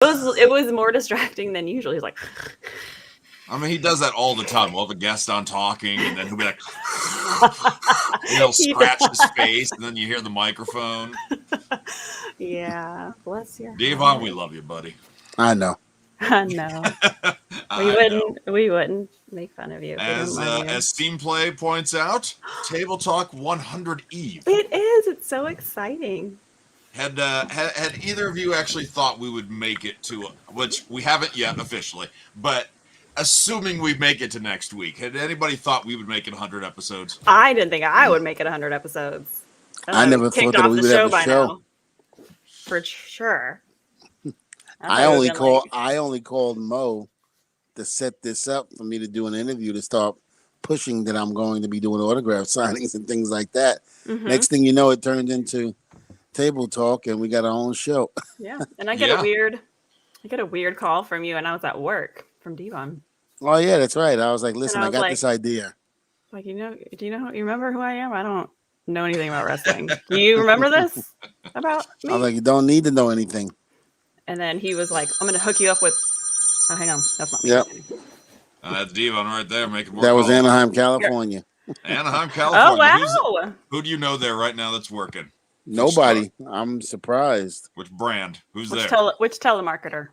It was more distracting than usually. He's like, I mean, he does that all the time. We'll have a guest on talking, and then he'll be like, and he'll scratch his face, and then you hear the microphone. yeah, bless your Devon, heart. we love you, buddy. I know. I know. We wouldn't make fun of you if we didn't love you. As Steam Play points out, Table Talk 100 Eve. It is. It's so exciting. Had either of you actually thought we would make it to, which we haven't yet officially, but assuming we make it to next week, had anybody thought we would make it 100 episodes? I didn't think I would make it 100 episodes. I never thought that we would have a show. Now, for sure. I only called Mo to set this up for me to do an interview to start pushing that I'm going to be doing autograph signings and things like that. Mm-hmm. Next thing you know, it turned into Table Talk, and we got our own show. Yeah, and I get a weird call from you, and I was at work from Devon. Oh yeah, that's right. I was like, listen, I got this idea. Like, do you remember who I am? I don't know anything about wrestling. Do you remember this about me? I was like, you don't need to know anything. And then he was like, I'm going to hook you up with. Oh, hang on, that's not me. Yep. That's Devon right there making more. That was Anaheim, California. Anaheim, California. Oh wow! Who do you know there right now that's working? Nobody. I'm surprised. Which brand? Who's there? Which telemarketer?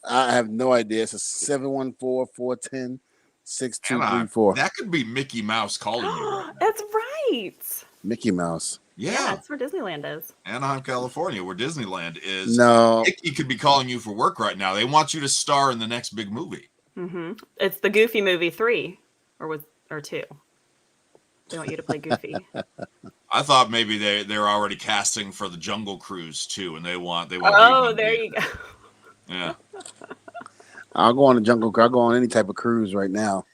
I have no idea. It's a 714-410-6234. That could be Mickey Mouse calling you. Right now. That's right. Mickey Mouse. Yeah, that's where Disneyland is. Anaheim, California, where Disneyland is. No. Mickey could be calling you for work right now. They want you to star in the next big movie. Mm-hmm. It's the Goofy movie 3 or 2. They want you to play Goofy. I thought maybe they're already casting for the Jungle Cruise too, and they want. Oh, there you go. Yeah. I'll go on a jungle. I'll go on any type of cruise right now,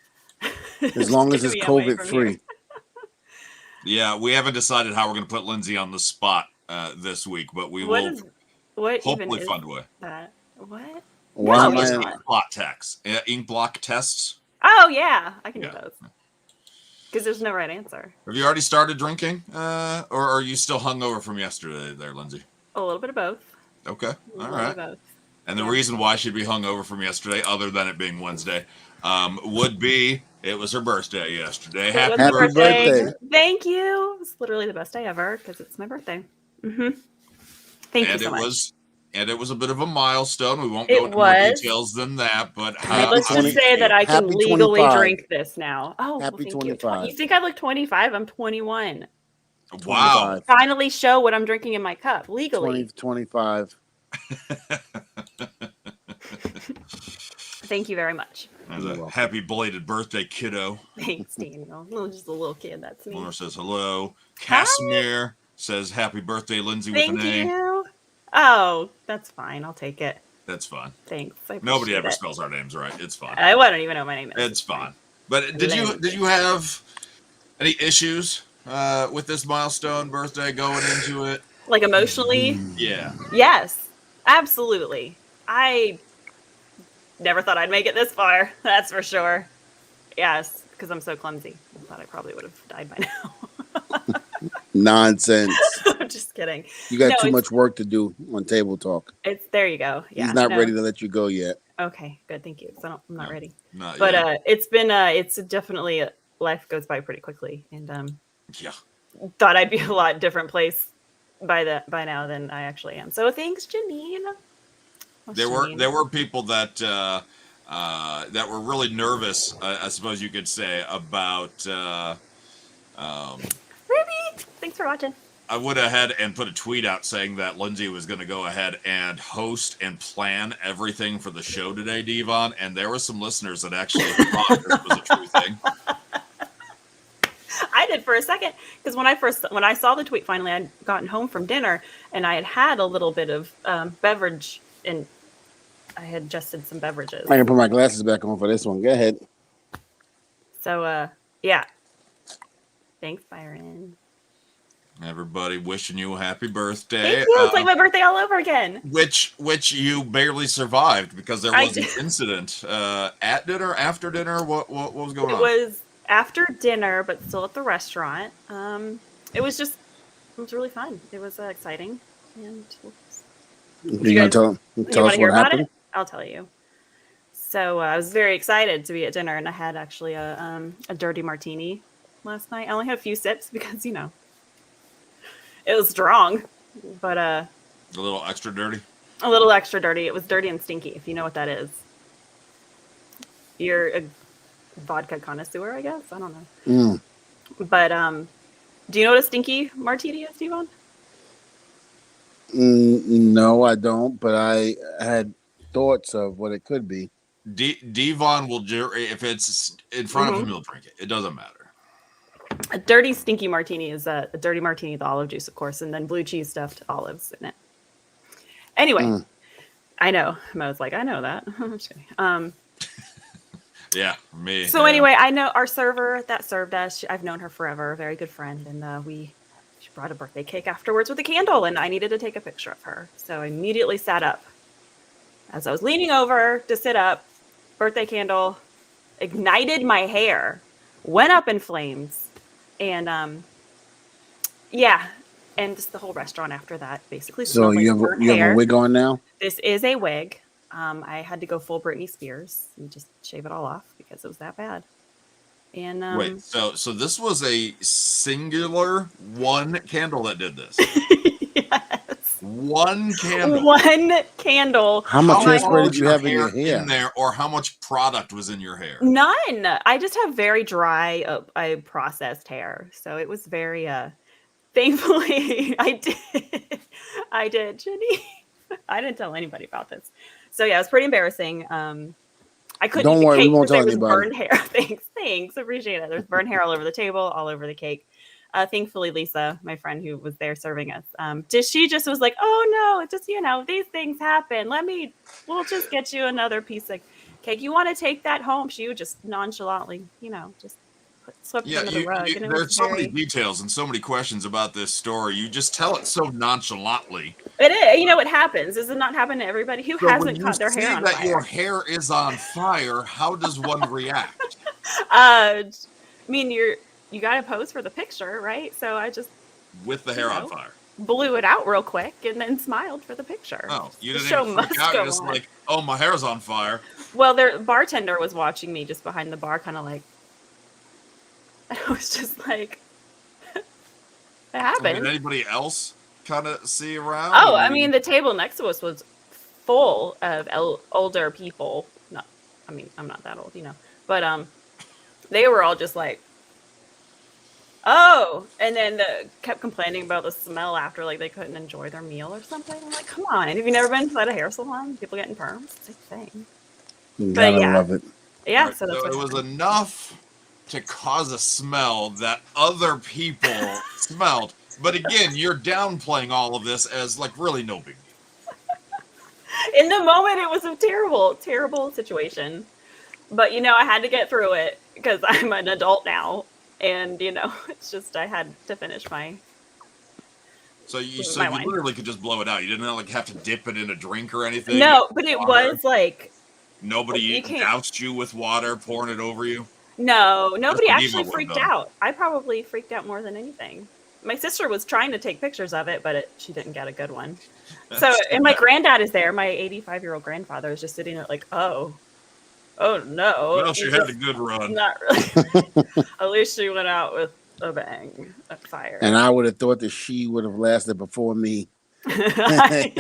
as long as it's COVID free. Yeah, we haven't decided how we're going to put Lindsey on the spot this week, but we will. Hopefully find a way. What? Why am ink block tests? Ink block tests. Oh yeah, I can do those. Because there's no right answer. Have you already started drinking, or are you still hungover from yesterday, there, Lindsey? A little bit of both. Okay, all right. Both. And the reason why she'd be hungover from yesterday, other than it being Wednesday, would be it was her birthday yesterday. Happy birthday! Thank you. It's literally the best day ever because it's my birthday. Mm-hmm. Thank you so much. And it was a bit of a milestone. We won't go into more details than that, but let's just say that I can legally drink this now. Oh, happy 25. You think I look 25? I'm 21. Wow! Finally, show what I'm drinking in my cup legally. 25. Thank you very much. Happy belated birthday, kiddo. Thanks, Daniel. Just a little kid. That's me. Laura says hello. Casimir says happy birthday, Lindsey, with an A. Thank you. Oh, that's fine. I'll take it. That's fine. Thanks. Nobody ever spells our names right. It's fine. I don't even know my name is. It's fine. But did you have any issues with this milestone birthday going into it? Like emotionally? Yeah. Yes, absolutely. I never thought I'd make it this far. That's for sure. Yes, because I'm so clumsy. I thought I probably would have died by now. Nonsense. I'm just kidding. You got too much work to do on Table Talk. There you go. Yeah, he's not ready to let you go yet. Okay, good. Thank you. So I'm not ready. Not but yet. It's definitely life goes by pretty quickly, and thought I'd be a lot different place by now than I actually am. So thanks, Janine. There were people that that were really nervous, I suppose you could say, about. Ruby, thanks for watching. I would have had and put a tweet out saying that Lindsey was going to go ahead and host and plan everything for the show today, Devon, and there were some listeners that actually thought this was a true thing. I did for a second because when I saw the tweet, finally I'd gotten home from dinner and I had a little bit of beverage and I had adjusted some beverages. I can put my glasses back on for this one. Go ahead. So yeah. Thanks, Byron. Everybody wishing you a happy birthday. Thank you. It's like my birthday all over again. Which you barely survived because there was an incident at dinner, after dinner. What was going on? It was after dinner, but still at the restaurant. It was really fun. It was exciting, and You gonna tell us what happened? I'll tell you. So I was very excited to be at dinner, and I had actually a dirty martini last night. I only had a few sips because it was strong, but a little extra dirty. A little extra dirty. It was dirty and stinky, if you know what that is. You're a vodka connoisseur, I guess. I don't know. But do you know what a stinky martini is, Devon? No, I don't. But I had thoughts of what it could be. Devon will, if it's in front of him, he'll drink it. It doesn't matter. A dirty, stinky martini is a dirty martini with olive juice, of course, and then blue cheese stuffed olives in it. Anyway, I know. Mo's like, I know that. I'm just kidding. Yeah, me. So anyway, I know our server that served us. I've known her forever, a very good friend, and she brought a birthday cake afterwards with a candle, and I needed to take a picture of her. So I immediately sat up. As I was leaning over to sit up, birthday candle ignited my hair, went up in flames, and and just the whole restaurant after that basically. So you have a wig on now? This is a wig. I had to go full Britney Spears and just shave it all off because it was that bad. And wait, so this was a singular one candle that did this? Yes. One candle. One candle. How much hairspray did you have in your hair? In there, or how much product was in your hair? None. I just have very dry, processed hair, so it was very. Thankfully, I did, Jenny. I didn't tell anybody about this. So yeah, it was pretty embarrassing. I couldn't. Don't eat the worry, cake we won't tell because there was anybody. burned hair. Thanks, appreciate it. There's burned hair all over the table, all over the cake. Thankfully, Lisa, my friend who was there serving us, she just was like, "Oh no, it's just these things happen. We'll just get you another piece of cake. You want to take that home?" She would just nonchalantly, just swept it under the rug. And there's so many details and so many questions about this story. You just tell it so nonchalantly. It is. What happens? Does it not happen to everybody? Who hasn't caught their hair on fire? That your hair is on fire, how does one react? You got to pose for the picture, right? So I just with the hair on fire blew it out real quick and then smiled for the picture. Oh, you didn't even freak out. You're just like, oh, my hair's on fire. Well, the bartender was watching me just behind the bar, kind of like. I was just like, it happened. Did anybody else kind of see around? Oh, the table next to us was full of older people. I'm not that old, but they were all just like, oh, and then kept complaining about the smell after, like they couldn't enjoy their meal or something. I'm like, come on, have you never been to a hair salon? People getting perms, it's a thing. Gotta love it. Yeah, right, so that's it was enough to cause a smell that other people smelled. But again, you're downplaying all of this as like really no big deal. In the moment, it was a terrible, terrible situation. But, I had to get through it because I'm an adult now. And, it's just I had to finish my... So you literally could just blow it out. You didn't have to dip it in a drink or anything? No, but it was like... Nobody doused you with water, pouring it over you? No, nobody actually freaked out. I probably freaked out more than anything. My sister was trying to take pictures of it, but she didn't get a good one. And my granddad is there. My 85-year-old grandfather is just sitting there like, oh no. Well, she had a good run. Not really. At least she went out with a bang, a fire. And I would have thought that she would have lasted before me. I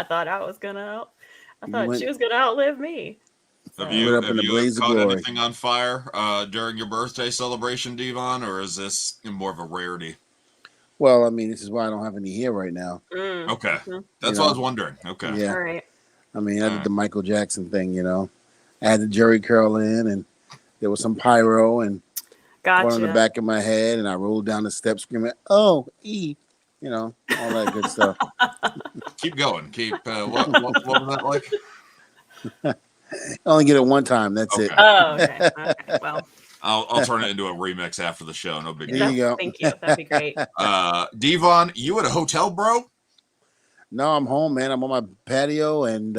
thought she was gonna outlive me. Have you caught anything on fire during your birthday celebration, Devon, or is this more of a rarity? Well, this is why I don't have any hair right now. Okay. That's what I was wondering. Okay. Yeah. All right. I did the Michael Jackson thing, I had the jerry curl in, and there was some pyro and one on the back of my head, and I rolled down the steps screaming, "Oh, E!" All that good stuff. Keep going. What was that like? I only get it one time. That's it. Oh, okay. Well, I'll turn it into a remix after the show. No big deal. There you go. Thank you. That'd be great. Devon, you at a hotel, bro? No, I'm home, man. I'm on my patio and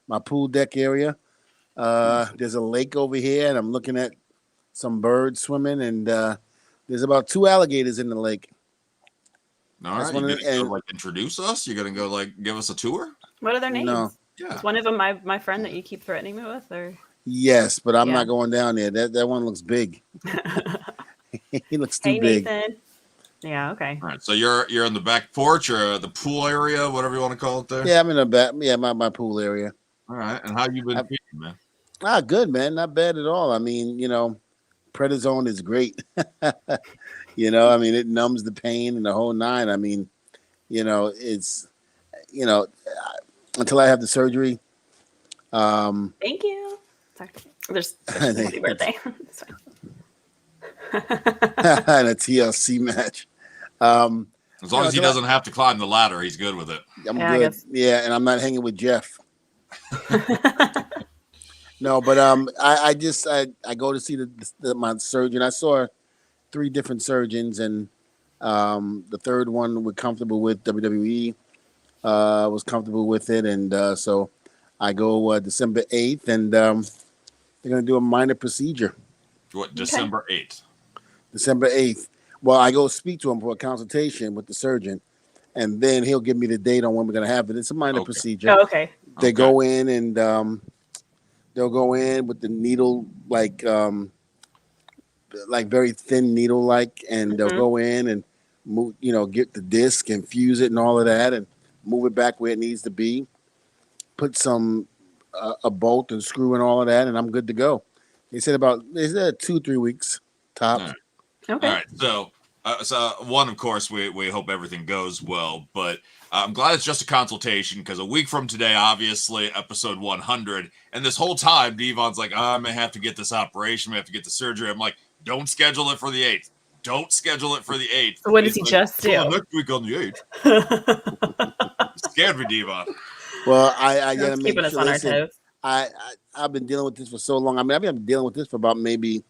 my pool deck area. There's a lake over here, and I'm looking at some birds swimming, and there's about 2 alligators in the lake. All right. You're gonna go, like, introduce us? You're gonna go, like, give us a tour? What are their names? No. Yeah. Is one of them my friend that you keep threatening me with, or? Yes, but I'm not going down there. That one looks big. He looks too big. Nathan. Yeah. Okay. All right. So you're in the back porch or the pool area, whatever you want to call it there. Yeah, I'm in the back. Yeah, my pool area. All right. And how you been feeling, man? Good, man. Not bad at all. I mean, prednisone is great. I mean, it numbs the pain and the whole nine. I mean, it's, until I have the surgery. Thank you. There's happy birthday. And a TLC match. As long as he doesn't have to climb the ladder, he's good with it. I'm good. Yeah, and I'm not hanging with Jeff. No, but I go to see my surgeon. I saw 3 different surgeons, and the third one was comfortable with WWE. Was comfortable with it, and so I go December 8th, and they're gonna do a minor procedure. What, December 8th? December 8th. Well, I go speak to him for a consultation with the surgeon, and then he'll give me the date on when we're gonna have it. It's a minor procedure. Oh, okay. They go in and they'll go in with the needle like very thin needle like, and they'll go in and move, get the disc and fuse it and all of that, and move it back where it needs to be. Put some a bolt and screw and all of that, and I'm good to go. They said 2-3 weeks top. All right. Okay. All right. So one, of course, we hope everything goes well, but I'm glad it's just a consultation, because a week from today, obviously, episode 100, and this whole time, Devon's like, I may have to get this operation, I may have to get the surgery. I'm like, don't schedule it for the 8th. Don't schedule it for the 8th. What does he just do? Next week on the 8th. Scared me, Devon. Well, I gotta make keeping us sure. on our Listen, toes. I've been dealing with this for so long. I mean, I've been dealing with this for about maybe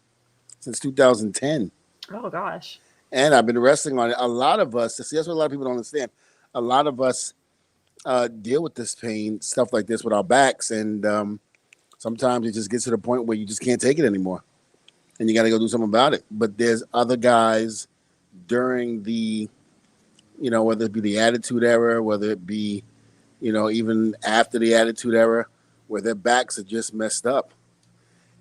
since 2010. Oh gosh. And I've been wrestling on it. A lot of us, see, that's what a lot of people don't understand. A lot of us deal with this pain, stuff like this, with our backs, and sometimes it just gets to the point where you just can't take it anymore, and you got to go do something about it. But there's other guys during the, whether it be the Attitude Era, whether it be, even after the Attitude Era, where their backs are just messed up,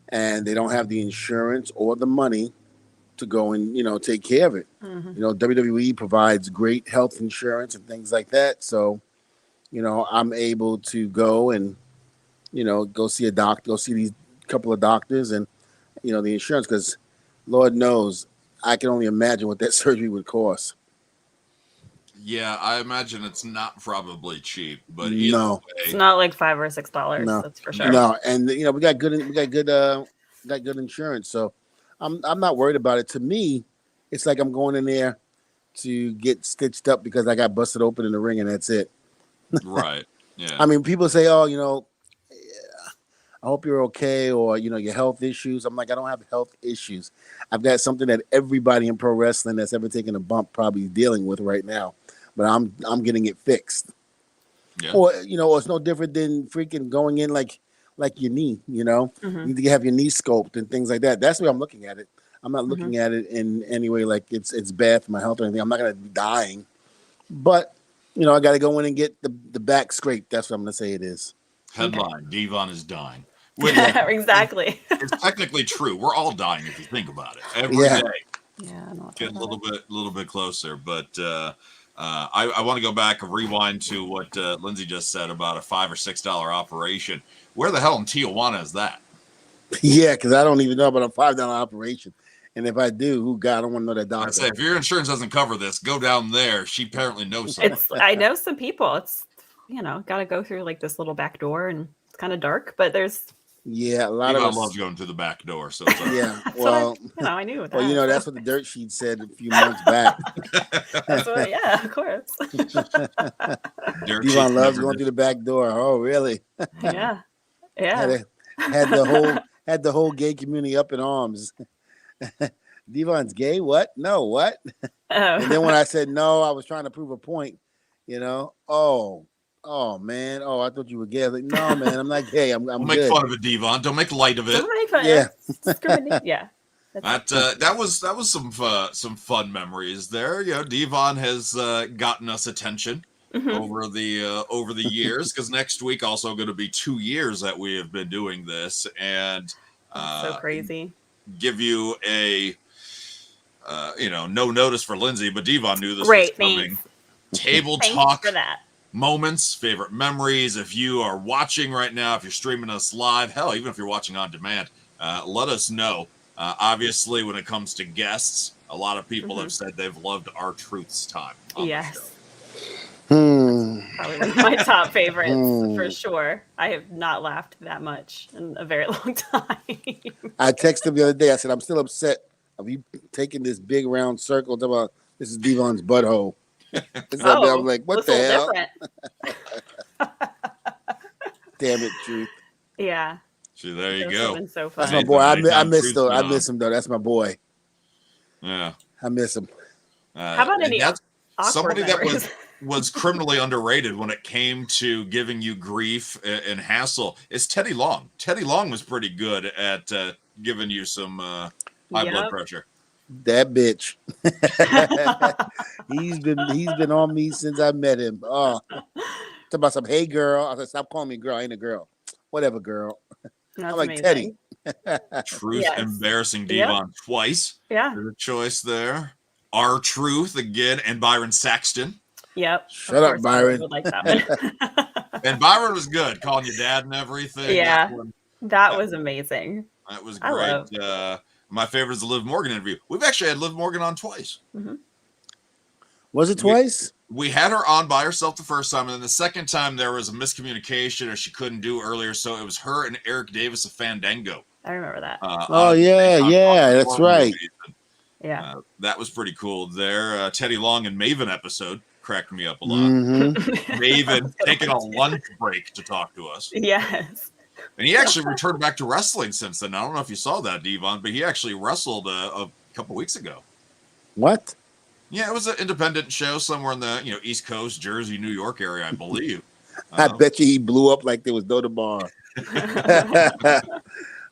and they don't have the insurance or the money to go and take care of it. WWE provides great health insurance and things like that, so I'm able to go and go see a doctor, go see these couple of doctors, and the insurance, because Lord knows I can only imagine what that surgery would cost. Yeah, I imagine it's not probably cheap, but no, it's not like $5 or $6. No. That's for sure. No, and we got good insurance, so I'm not worried about it. To me, it's like I'm going in there to get stitched up because I got busted open in the ring, and that's it. Right. Yeah. I mean, people say, "Oh, I hope you're okay," or your health issues. I'm like, I don't have health issues. I've got something that everybody in pro wrestling that's ever taken a bump probably is dealing with right now, but I'm getting it fixed. Yeah. Or it's no different than freaking going in like your knee. You need to have your knee scoped and things like that. That's the way I'm looking at it. I'm not looking at it in any way like it's bad for my health or anything. I'm not gonna be dying, but I got to go in and get the back scraped. That's what I'm gonna say it is. Headline: Devon is dying. Exactly. It's technically true. We're all dying if you think about it. Every day. Yeah, getting a little bit closer. But I want to go back and rewind to what Lindsey just said about a $5 or $6 operation. Where the hell in Tijuana is that? Yeah, because I don't even know about a $5 operation. And if I do, God, I don't want to know that doctor. I say, if your insurance doesn't cover this, go down there. She apparently knows someone. I know some people. It's got to go through like this little back door, and it's kind of dark, but there's. Yeah, a lot of us loves going through the back door. So yeah, well, I knew that. Well, that's what the dirt sheet said a few months back. That's what, yeah, of course. Devon loves going through the back door. Oh, really? Yeah. Had the whole gay community up in arms. Devon's gay? What? No, what? Oh. And then when I said no, I was trying to prove a point. Oh man! Oh, I thought you were gay. I was like, no, man, I'm not gay. I'm Don't good. make fun of it, Devon. Don't make light of it. Don't make fun. Yeah. Yeah. That was some fun memories there. You know, Devon has gotten us attention over the years, because next week also going to be 2 years that we have been doing this, and so crazy. Give you a no notice for Lindsey, but Devon knew this Great, was coming. thanks. Table Thanks talk for that. moments, favorite memories. If you are watching right now, if you're streaming us live, hell, even if you're watching on demand, let us know. Obviously, when it comes to guests, a lot of people have said they've loved our Truth's time on the show. Probably one of my top favorites for sure. I have not laughed that much in a very long time. I texted him the other day. I said, I'm still upset of you taking this big round circle. About this is Devon's butthole. I'm like, what the hell? Damn it, Truth. Yeah. See, there you go. So that's my boy. I miss though. I miss him though. That's my boy. Yeah, I miss him. How about any somebody memories? That was criminally underrated when it came to giving you grief and hassle is Teddy Long. Teddy Long was pretty good at giving you some high blood pressure. That bitch. he's been on me since I met him. Oh, talk about some. Hey, girl. I said, stop calling me girl. I ain't a girl. Whatever, girl. That's I'm like amazing. Teddy. Truth embarrassing Devon twice. Yeah. Good choice there. Our Truth again, and Byron Saxton. Yep. Shut up, Byron. Would like that one. And Byron was good, calling you dad and everything. Yeah. That was amazing. That was great. My favorite is the Liv Morgan interview. We've actually had Liv Morgan on twice. Was it twice? We had her on by herself the first time, and then the second time there was a miscommunication, or she couldn't do earlier, so it was her and Eric Davis of Fandango. I remember that. That's right. Yeah. That was pretty cool there. Teddy Long and Maven episode cracked me up a lot. Maven taking a lunch break to talk to us. Yes. And he actually returned back to wrestling since then. I don't know if you saw that, Devon, but he actually wrestled a couple weeks ago. What? Yeah, it was an independent show somewhere in the East Coast, Jersey, New York area, I believe. I bet you he blew up like there was no tomorrow.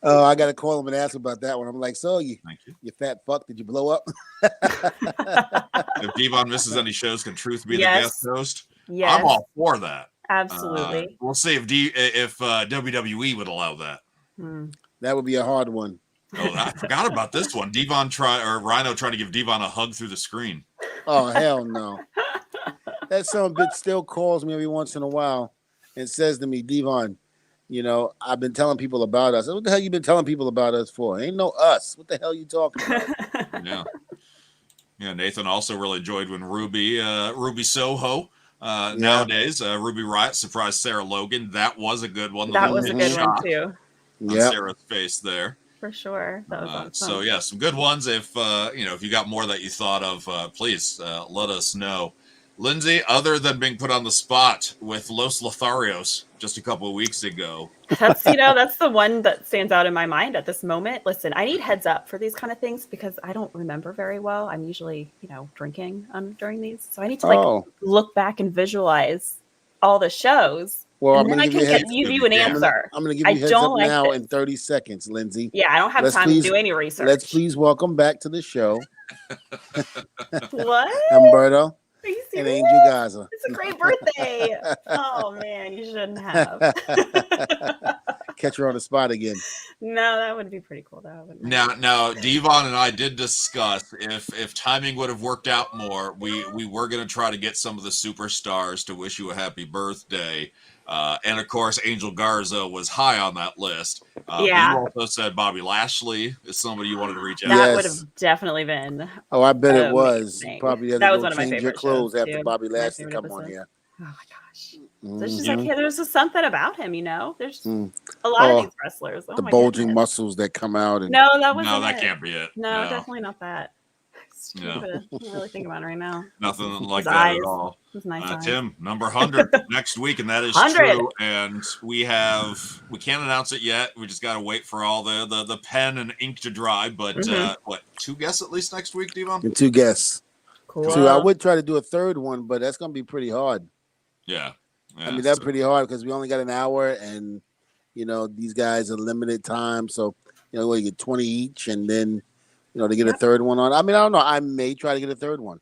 Oh, I got to call him and ask about that one. I'm like, so you fat fuck, did you blow up? If Devon misses any shows, can Truth be the guest host? Yes. I'm all for that. Absolutely. We'll see if WWE would allow that. That would be a hard one. Oh, I forgot about this one. Rhino trying to give Devon a hug through the screen. Oh, hell no. That son of a bitch still calls me every once in a while and says to me, Devon, I've been telling people about us. What the hell you been telling people about us for? Ain't no us. What the hell you talking about? Yeah. Nathan also really enjoyed when Ruby Soho nowadays, Ruby Riott surprised Sarah Logan. That was a good one. That was a good one too. On Sarah's face there. For sure. That was awesome. So yeah, some good ones. If if you got more that you thought of, please let us know. Lindsey, other than being put on the spot with Los Lotharios just a couple of weeks ago. That's that's the one that stands out in my mind at this moment. Listen, I need heads up for these kind of things because I don't remember very well. I'm usually, drinking during these. So I need to look back and visualize all the shows. Well, and then I can give you an answer. I'm going to give you heads up now in 30 seconds, Lindsey. Yeah, I don't have time to do any research. Let's please welcome back to the show. What? Humberto. And Angel Gaza. It's a great birthday. Oh man, you shouldn't have. Catch her on the spot again. No, that would be pretty cool. Now, Devon and I did discuss if timing would have worked out more, we were going to try to get some of the superstars to wish you a happy birthday. And of course, Angel Garza was high on that list. You also said Bobby Lashley is somebody you wanted to reach out to. That would have definitely been. Oh, I bet it was. Probably that was one of my change favorite your clothes shows, after Bobby Lashley come on here. Oh my gosh. There's just there's just something about him, There's a lot of these wrestlers. The bulging muscles that come out. And no, that can't be it. No, definitely not that. I can't really think about it right now. Nothing like that at all. Nice Tim, number 100 next week, and that is 100. True. And we can't announce it yet. We just got to wait for all the pen and ink to dry. But 2 guests at least next week, Devon? And 2 guests. Cool. 2. I would try to do a third one, but that's going to be pretty hard. Yeah. I mean, that's pretty hard because we only got an hour, and these guys are limited time. So you get 20 each, and then to get a third one on. I mean, I don't know. I may try to get a third one.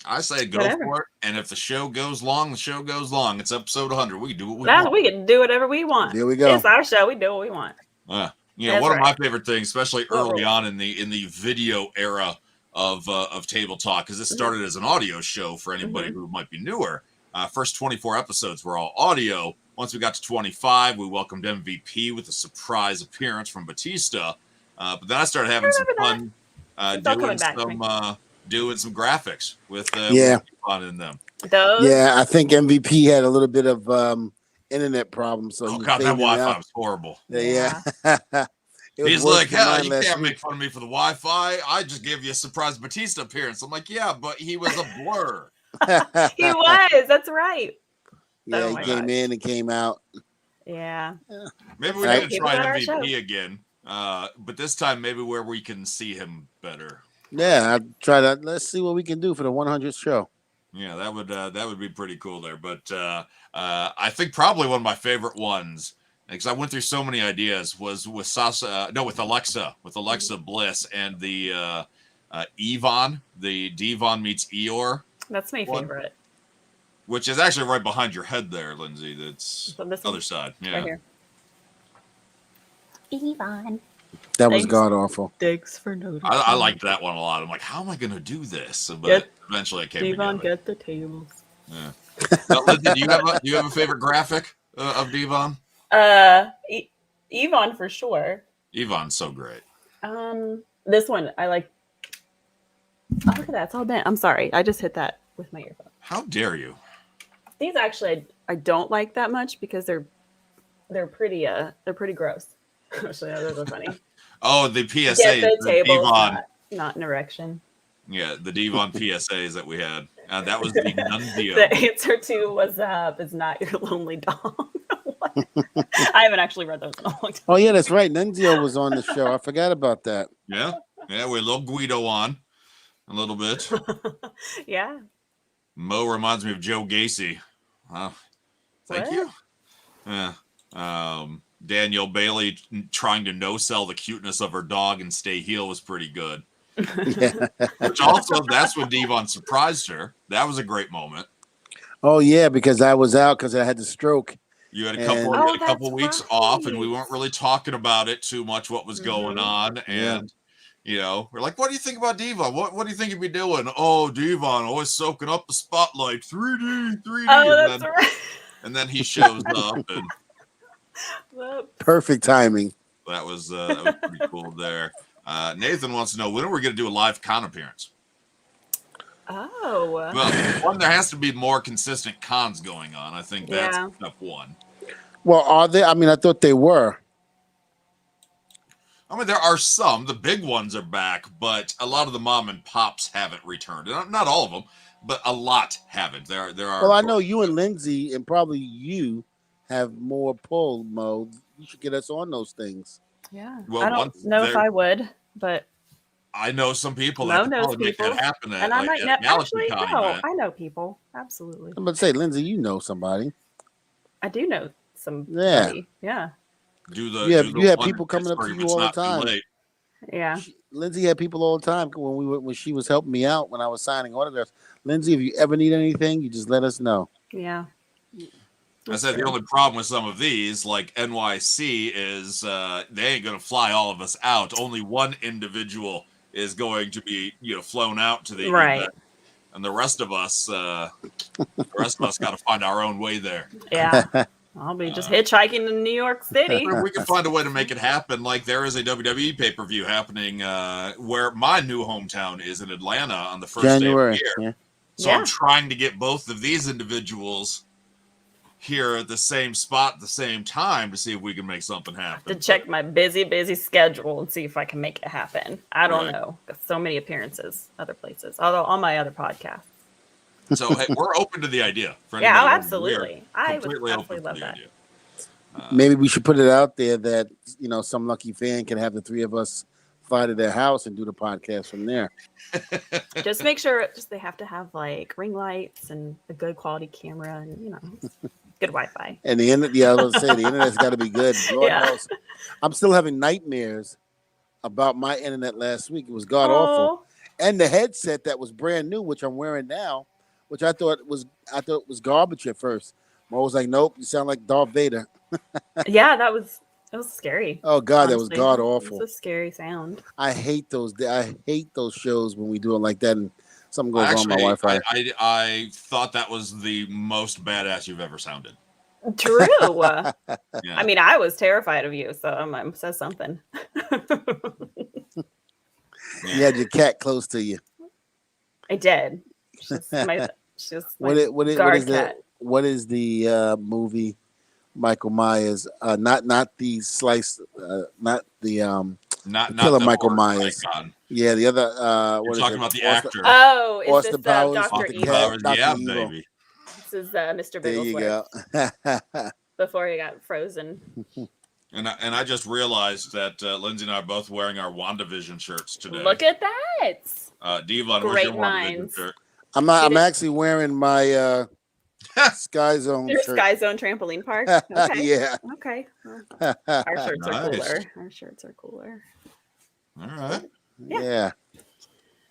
I say go for it. And if the show goes long, the show goes long. It's episode 100. We can do what we want. We can do whatever we want. There we go. It's our show. We do what we want. One of my favorite things, especially early on in the video era of Table Talk, because this started as an audio show for anybody who might be newer. First 24 episodes were all audio. Once we got to 25, we welcomed MVP with a surprise appearance from Batista. But then I started having some fun doing some graphics with fun in them. I think MVP had a little bit of internet problems. So that Wi-Fi was horrible. Yeah. He's like, hell, you can't make fun of me for the Wi-Fi. I just gave you a surprise Batista appearance. I'm like, yeah, but he was a blur. He was. That's right. Yeah, he came in and came out. Yeah. Maybe we need to try MVP again. But this time maybe where we can see him better. Yeah, I'll try that. Let's see what we can do for the 100th show. Yeah, that would be pretty cool there. But I think probably one of my favorite ones, because I went through so many ideas, was with Alexa Bliss and the Yvonne, the Devon meets Eeyore. That's my favorite. Which is actually right behind your head there, Lindsay. That's the other side. Yeah. Right here. Yvonne. That was god awful. Thanks for noticing. I liked that one a lot. I'm like, how am I going to do this? But eventually I came Devon, together. get the tables. Yeah. Now, Lindsay, do you have a favorite graphic of Devon? Yvonne for sure. Yvonne's so great. This one I like. Oh, look at that! It's all bent. I'm sorry. I just hit that with my earphone. How dare you? These actually I don't like that much because they're pretty gross. Actually, those are funny. Oh, the PSA. The table not an erection. Yeah, the Devon PSAs that we had. That was the Nunzio. The answer to "What's up" is not your lonely dog. I haven't actually read those in a long time. Oh yeah, that's right. Nunzio was on the show. I forgot about that. Yeah, we had little Guido on a little bit. Yeah. Mo reminds me of Joe Gacy. Thank you. Yeah. Danielle Bailey trying to no-sell the cuteness of her dog and stay heel was pretty good. Yeah. Which also, that's when Devon surprised her. That was a great moment. Oh yeah, because I was out because I had the stroke. You had a couple weeks off, and we weren't really talking about it too much. What was going on, and we're like, "What do you think about Devon? What do you think he'd be doing?" Oh, Devon always soaking up the spotlight, 3D. Oh, that's right. And then he shows up, and perfect timing. That was pretty cool there. Nathan wants to know, when are we going to do a live con appearance? Oh. Well, one, there has to be more consistent cons going on. I think that's step one. Well, are they? I mean, I thought they were. I mean, there are some. The big ones are back, but a lot of the mom and pops haven't returned. Not all of them, but a lot haven't. There are. Well, I know you and Lindsay, and probably you, have more pull, Mo. You should get us on those things. Yeah. Well, I don't know if I would, but I know some people that could probably make that happen. And I might actually know. I know people. Absolutely. I'm about to say, Lindsay, you know somebody. I do know some. Yeah. You have people coming up to you all the time. Yeah. Lindsay had people all the time when she was helping me out when I was signing autographs. Lindsay, if you ever need anything, you just let us know. Yeah. I said the only problem with some of these, like NYC, is they ain't going to fly all of us out. Only one individual is going to be, flown out to the event, and the rest of us got to find our own way there. Yeah, I'll be just hitchhiking in New York City. We can find a way to make it happen. Like there is a WWE pay-per-view happening where my new hometown is in Atlanta on the first January. day of the year. So I'm trying to get both of these individuals here at the same spot at the same time to see if we can make something happen. To check my busy schedule and see if I can make it happen. I don't know. Got so many appearances other places, although on my other podcasts. So hey, we're open to the idea. Absolutely. I would absolutely love that. Maybe we should put it out there that some lucky fan can have the three of us fly to their house and do the podcast from there. Just make sure they have to have like ring lights and a good quality camera and good Wi-Fi. And the internet, I was going to say the internet's got to be good. Lord knows. I'm still having nightmares about my internet last week. It was god awful, and the headset that was brand new, which I'm wearing now, which I thought was garbage at first. Mo was like, "Nope, you sound like Darth Vader." Yeah, that was scary. Oh God, honestly. that was god awful. It was a scary sound. I hate those shows when we do it like that and something goes wrong with my Wi-Fi. I thought that was the most badass you've ever sounded. True. Yeah. I mean, I was terrified of you, so it says something. You had your cat close to you. I did. She's my guard cat. What is the movie? Michael Myers, not the slice, not the not killer the Michael Myers. Icon. Yeah, the other. You're talking about the actor. Oh, is Austin this Powers, Dr. the Evil? cat, Dr. Yeah, Evil. baby. This is Mr. There you Bigglesworth. go. Before he got frozen. And I just realized that Lindsay and I are both wearing our WandaVision shirts today. Look at that. Devon, where's Great your WandaVision minds. shirt? I'm actually wearing my Sky Zone Your shirt. Sky Zone trampoline park. Okay. Yeah. Okay. Well, our shirts are Nice. cooler. Our shirts are cooler. All right. Yeah.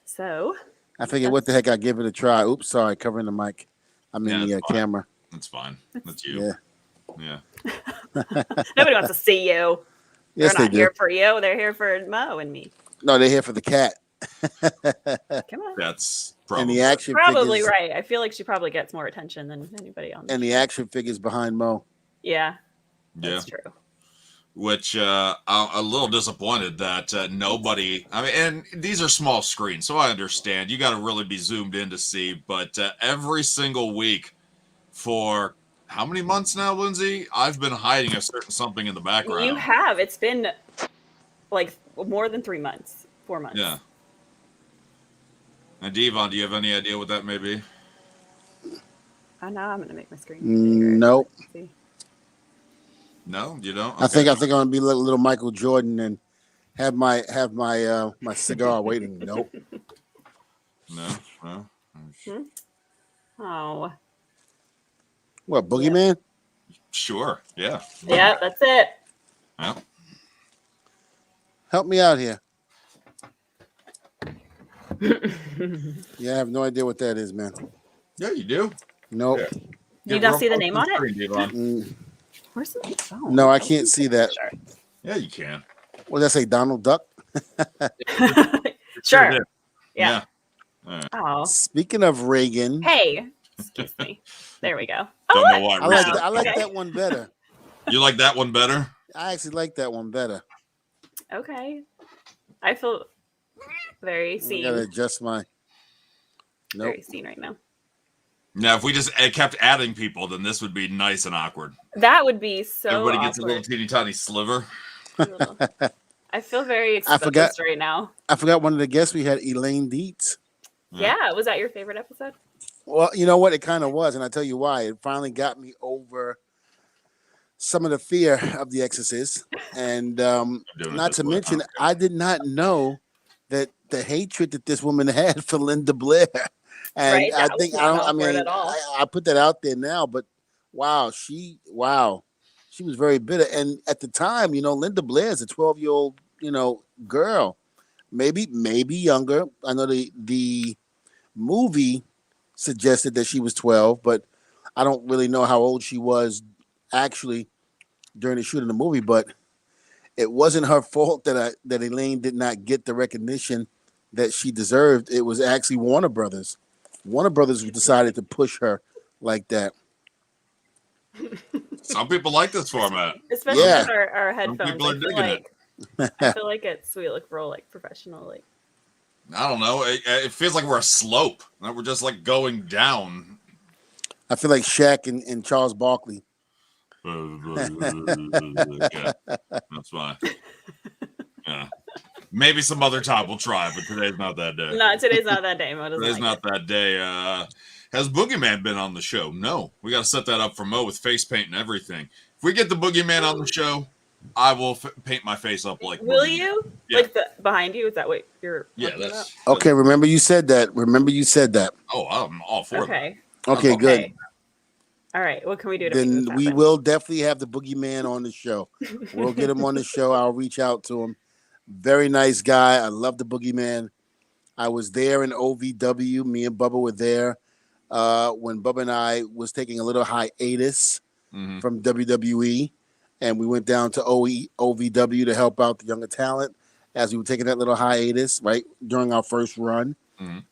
So I figured, what the heck? I'll give it a try. Oops, sorry, covering the mic. I'm in the camera. That's fine. That's you. Yeah. nobody wants to see you. Yes, They're not they do. here for you. They're here for Mo and me. No, they're here for the cat. Come on. That's And probably the action Probably figures, right. I feel like she probably gets more attention than anybody on. and the action figures behind Mo. Yeah, yeah. that's true. Which I'm a little disappointed that nobody. I mean, and these are small screens, so I understand. You got to really be zoomed in to see. But every single week for how many months now, Lindsay? I've been hiding a certain something in the background. You have. It's been like more than 3 months. 4 months. Yeah. And Devon, do you have any idea what that may be? Oh, now I'm gonna make my screen bigger. Nope. Let's see. No, you don't. I think I'm gonna be little Michael Jordan and have my my cigar waiting. Nope. No. Oh. What, Boogeyman? Sure. Yeah. Yeah, that's it. Yeah. Help me out here. Yeah, I have no idea what that is, man. Yeah, you do. Nope. Yeah. Do you not see the name on it? Mm, Where's the phone? no, I can't see that. Yeah, you can. What did I say, Donald Duck? Sure. did. Yeah. All right. Oh. Speaking of Reagan, Hey. Excuse me. There we go. Don't know why. I like Okay. that one better. You like that one better? I actually like that one better. Okay. I feel very I seen. gotta adjust my. Nope. Very seen right now. Now, if we just kept adding people, then this would be nice and awkward. That would be so Everybody awkward. gets a little teeny tiny sliver. I feel very I exposed forgot- right now. I forgot one of the guests we had, Elaine Dietz. Yeah. Was that your favorite episode? Well, you know what? It kind of was, and I tell you why. It finally got me over some of the fear of The Exorcist, and Doing it not this to way. mention, Okay. I did not know that the hatred that this woman had for Linda Blair. And Right, I that think was I not don't. I awkward mean, at all. I put that out there now, but wow, she was very bitter. And at the time, Linda Blair is a 12-year-old, girl, maybe younger. I know the movie suggested that she was 12, but I don't really know how old she was actually during the shooting of the movie. But it wasn't her fault that Elaine did not get the recognition that she deserved. It was actually Warner Brothers. Warner Brothers decided to push her like that. Some people like this format. Especially Yeah. with our headphones. people are I feel digging like I feel like we look real like professional. Like I don't know. It feels like we're a slope. That we're just like going down. I feel like Shaq and Charles Barkley. Yeah, that's fine. Yeah. Maybe some other time we'll try, but today's not that day. no, today's not that day. Mo doesn't Today's like not that day. Has Boogeyman been on the show? No. We got to set that up for Mo with face paint and everything. If we get the Boogeyman on the show, I will paint my face up like. Will Boogeyman. you? Yeah. Like behind you? Is that what you're? Yeah, talking that's Okay, remember you said that. Oh, I'm all for about? Okay. that. Okay, good. Okay. All right. What can we do to make Then this we happen? will definitely have the Boogeyman on the show. We'll get him on the show. I'll reach out to him. Very nice guy. I love the Boogeyman. I was there in OVW. Me and Bubba were there when Bubba and I was taking a little hiatus from WWE, and we went down to OVW to help out the younger talent as we were taking that little hiatus right during our first run.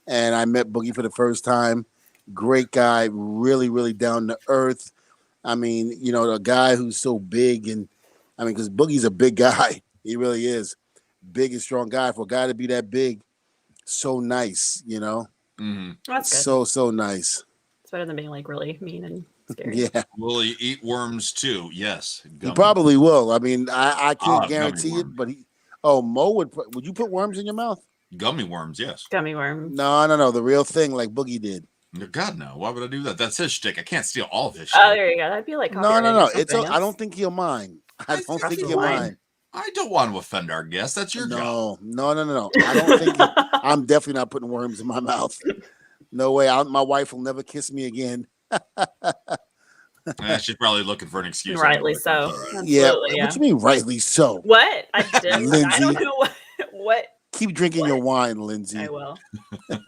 And I met Boogie for the first time. Great guy, really, really down to earth. I mean, you know, a guy who's so big, and I mean, because Boogie's a big guy, he really is big and strong guy. For a guy to be that big, so nice, you know. That's good. So nice. It's better than being like really mean and scary. Yeah. Will he eat worms too? Yes. He probably will. I mean, I can't guarantee it, but Mo would you put worms in your mouth? Gummy worms, yes. Gummy worms. No, the real thing, like Boogie did. God, no. Why would I do that? That's his shtick. I can't steal all of his shtick. Oh, there you go. That'd be like No. I don't think he'll mind. I don't think he'll mind. I don't want to offend our guest. That's your job. No. I don't think I'm definitely not putting worms in my mouth. No way. My wife will never kiss me again. She's probably looking for an excuse. Rightly so. Right. Yeah. What do you mean, rightly so? What? I did. Lindsey. I don't know what. Keep drinking your wine, Lindsey. I will. I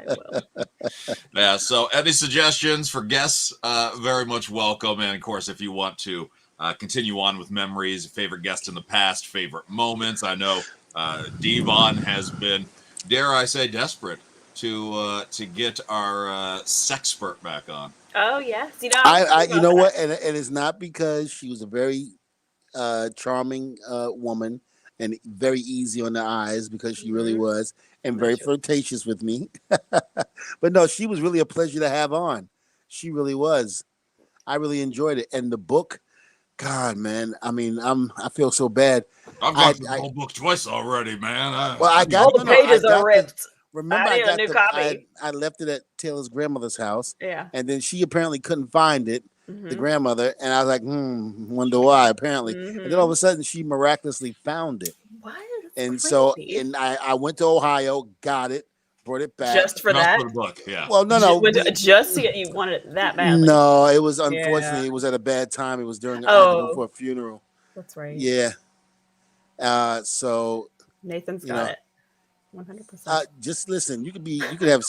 will. Yeah. So, any suggestions for guests? Very much welcome. And of course, if you want to continue on with memories, favorite guests in the past, favorite moments. I know Devon has been, dare I say, desperate to get our sexpert back on. Oh yes, you know. You know what? And it's not because she was a very charming woman and very easy on the eyes, because she really was, and very flirtatious with me. But no, she was really a pleasure to have on. She really was. I really enjoyed it. And the book, God, man, I mean, I feel so bad. I've got the whole book twice already, man. All the pages are ripped. Remember, I need a new copy. I left it at Taylor's grandmother's house. Yeah. And then she apparently couldn't find it, the grandmother. And I was like, wonder why, apparently. And then all of a sudden, she miraculously found it. What? And so, I went to Ohio, got it, brought it back. Just for that? For the book, yeah. Well, no. Just to get, you wanted it that badly. No, it was, unfortunately, it was at a bad time. It was during I had to go for a funeral. That's right. Yeah. So Nathan's got it. 100%. Just listen. You could have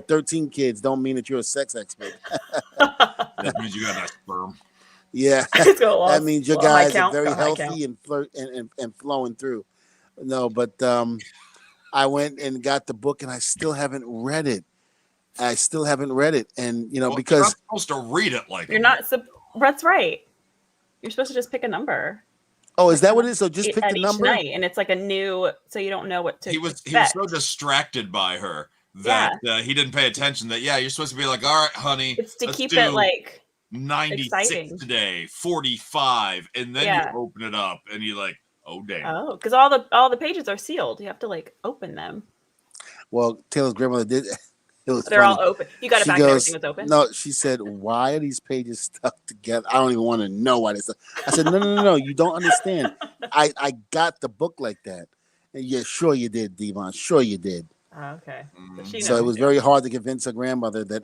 13 kids. Don't mean that you're a sex expert. That means you got that sperm. Yeah, that means your guys are very healthy and and flowing through. No, but I went and got the book, and I still haven't read it. And you know, because you're not supposed to read it like you're not. That's right. You're supposed to just pick a number. Oh, is that what it is? So just pick the number, night, and it's like a new, so you don't know what to. He was so distracted by her that he didn't pay attention. That you're supposed to be like, all right, honey, it's to keep it like 96 exciting. Today, 45, and then you open it up, and you're like, oh damn. Oh, because all the pages are sealed. You have to like open them. Well, Taylor's grandmother did. They're funny. All open. You got it back. Everything was open. No, she said, "Why are these pages stuck together? I don't even want to know why they stuck." I said, "No. You don't understand. I got the book like that." And yeah, sure you did, Devon. Sure you did. Oh, okay. So it was very hard to convince her grandmother that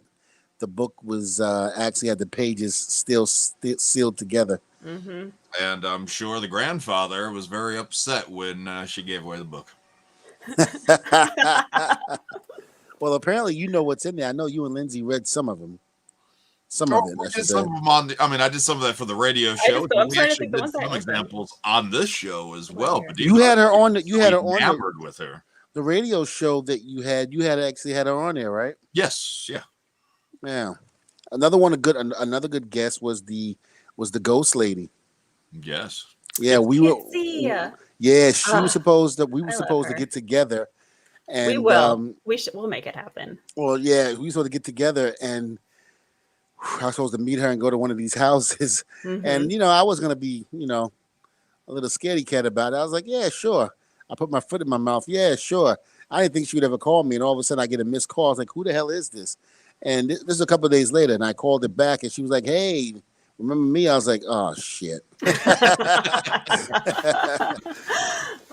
the book was actually had the pages still sealed together. Mm-hmm. And I'm sure the grandfather was very upset when she gave away the book. Well, apparently you know what's in there. I know you and Lindsey read some of them. Some of it. I did some of them I did some of that for the radio show. We actually did some examples on this show as well. But you had her on. You had her on. Enamored with her. The radio show that you had actually had her on there, right? Yes. Yeah. Yeah. Another good guest was the Ghost Lady. Yes. Yeah, we were. Yeah, she was supposed to. We were supposed to get together. And, we will. We'll make it happen. Well, yeah, we were supposed to get together, and I was supposed to meet her and go to one of these houses. Mm-hmm. And I was gonna be, a little scaredy cat about it. I was like, yeah, sure. I put my foot in my mouth. Yeah, sure. I didn't think she would ever call me, and all of a sudden I get a missed call. I was like, who the hell is this? And this is a couple of days later, and I called it back, and she was like, hey, remember me? I was like, oh shit.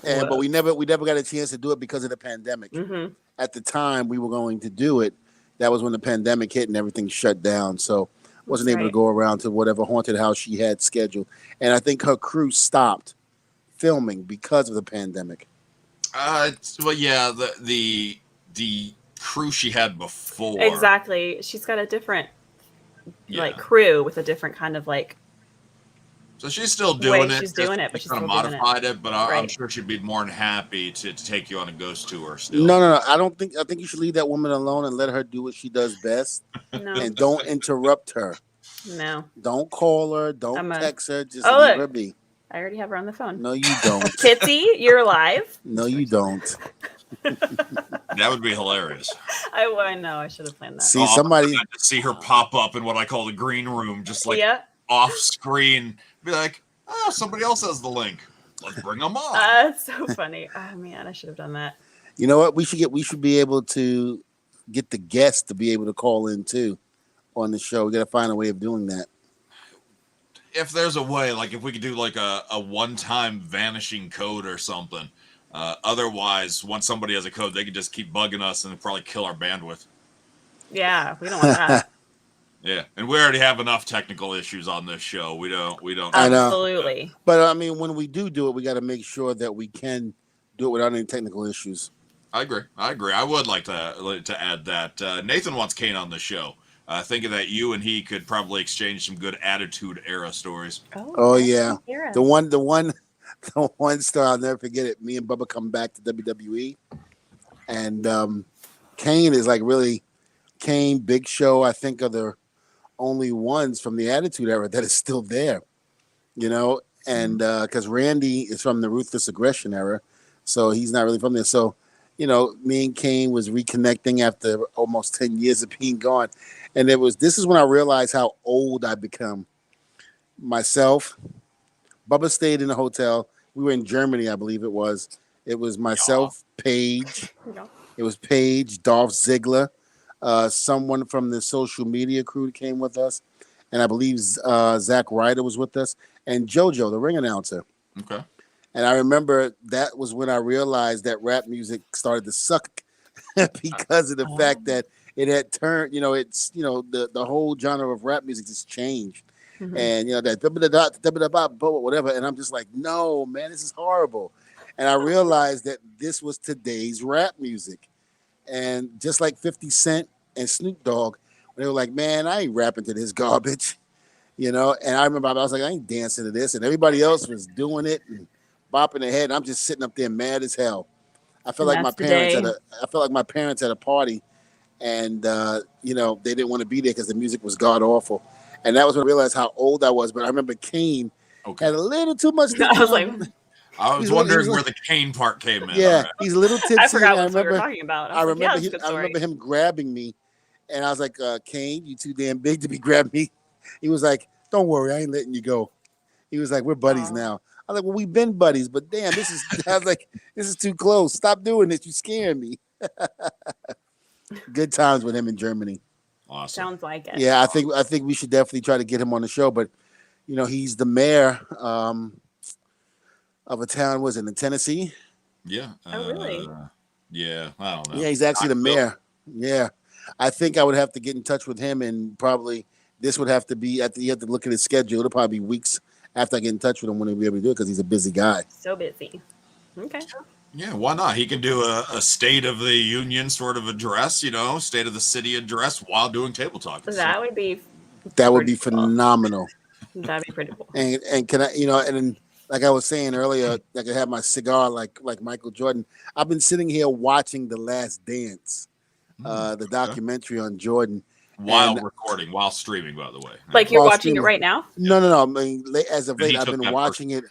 But we never got a chance to do it because of the pandemic. Mm-hmm. At the time we were going to do it, that was when the pandemic hit and everything shut down. So wasn't able to go around to whatever haunted house she had scheduled. And I think her crew stopped filming because of the pandemic. Well, yeah, the crew she had before. Exactly. She's got a different like crew with a different kind of like. So she's still doing it. She's doing it, but she's kind of still modified it. But right. I'm sure she'd be more than happy to take you on a ghost tour. Still. No. I think you should leave that woman alone and let her do what she does best. No. And don't interrupt her. No. Don't call her. Don't text her. Just leave her be. I already have her on the phone. No, you don't. Kitsy, you're live. No, you don't. That would be hilarious. I know. I should have planned that. See somebody see her pop up in what I call the green room, just like off screen. Be like, oh, somebody else has the link. Let's bring them on. That's so funny. Oh man, I should have done that. You know what? We should be able to get the guests to be able to call in too on the show. We got to find a way of doing that. If there's a way, like if we could do like a one-time vanishing code or something. Otherwise, once somebody has a code, they could just keep bugging us and probably kill our bandwidth. Yeah, we don't want that. Yeah, and we already have enough technical issues on this show. We don't. Absolutely. But I mean, when we do it, we got to make sure that we can do it without any technical issues. I agree. I would like to add that. Nathan wants Kane on the show. Thinking that you and he could probably exchange some good Attitude Era stories. Oh yeah, the one star, I'll never forget it. Me and Bubba come back to WWE, and Kane is like really Big Show. I think are the only ones from the Attitude Era that is still there, you know. And because Randy is from the Ruthless Aggression era, so he's not really from there. So, you know, me and Kane was reconnecting after almost 10 years of being gone. And this is when I realized how old I become. Myself, Bubba stayed in a hotel. We were in Germany, I believe it was. It was myself, Paige. It was Paige, Dolph Ziggler, someone from the social media crew came with us. And I believe Zack Ryder was with us. And JoJo, the ring announcer. Okay. And I remember that was when I realized that rap music started to suck because of the fact that it had turned, the whole genre of rap music just changed. Mm-hmm. And, that whatever. And I'm just like, no, man, this is horrible. And I realized that this was today's rap music. And just like 50 Cent and Snoop Dogg, they were like, man, I ain't rapping to this garbage, And I remember I was like, I ain't dancing to this. And everybody else was doing it and bopping their head. And I'm just sitting up there mad as hell. I felt like my parents at a party. And, they didn't want to be there because the music was god awful. And that was when I realized how old I was. But I remember Kane had a little too much. I was wondering where the Kane part came in. Yeah, he's a little tipsy. I forgot what we were talking about. I remember him grabbing me. And I was like, Kane, you too damn big to be grabbing me. He was like, don't worry, I ain't letting you go. He was like, we're buddies now. I was like, well, we've been buddies, but damn, this is too close. Stop doing this. You're scaring me. Good times with him in Germany. Awesome. Sounds like it. Yeah, I think we should definitely try to get him on the show. But he's the mayor of a town. Was it in Tennessee? Yeah. Oh, really? Yeah, I don't know. Yeah, he's actually the mayor. Yeah, I think I would have to get in touch with him, and probably this would have to be. You have to look at his schedule. It'll probably be weeks after I get in touch with him when he'll be able to do it because he's a busy guy. So busy. Okay. Yeah, why not? He can do a State of the Union sort of address, State of the City address while doing table talk. That would be phenomenal. That'd be pretty cool. And can I, and like I was saying earlier, I could have my cigar like Michael Jordan. I've been sitting here watching The Last Dance, the documentary on Jordan. While recording, while streaming, by the way. Like you're watching it right now? No. I mean, as of late, I've been watching it.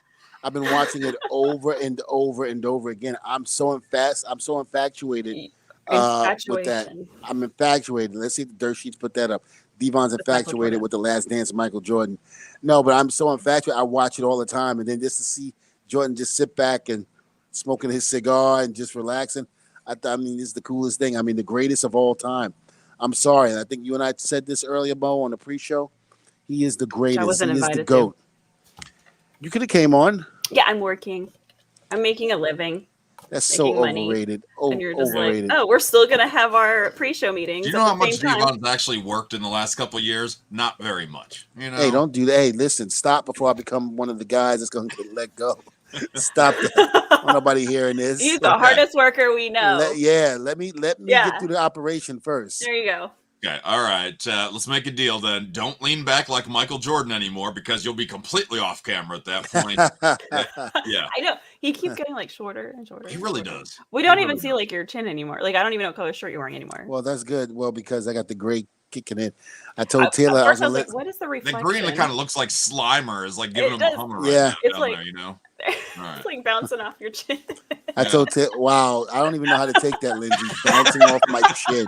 I've been watching it over and over and over again. I'm so infatuated with that. I'm infatuated. Let's see if the dirt sheets put that up. Devon's infatuated with The Last Dance, Michael Jordan. No, but I'm so infatuated. I watch it all the time. And then just to see Jordan just sit back and smoking his cigar and just relaxing, I mean, this is the coolest thing. I mean, the greatest of all time. I'm sorry. I think you and I said this earlier, Bo, on the pre-show. He is the greatest. I wasn't invited. He is the GOAT. You could have came on. Yeah, I'm working. I'm making a living. That's so money, overrated. and you're just Overrated. like, oh, we're still gonna have our pre-show meetings. Do you know how much Devon's actually worked in the last couple of years? Not very much. You know. Hey, don't do that. Hey, listen, stop before I become one of the guys that's gonna get let go. Stop that. Want nobody hearing this. He's the hardest worker we know. Let me get through the operation first. There you go. Okay, all right. Let's make a deal then. Don't lean back like Michael Jordan anymore because you'll be completely off camera at that point. Yeah. I know. He keeps getting like shorter and shorter. He really does. We don't even see like your chin anymore. Like I don't even know what color shirt you're wearing anymore. Well, that's good. Well, because I got the gray kicking in. I told Taylor I was like, what is the reflection? The green that kind of looks like Slimer is like giving him a hummer right now. It's like, there, you know? It's like bouncing off your chin. I told Taylor, wow, I don't even know how to take that, Lindsey. Bouncing off my chin.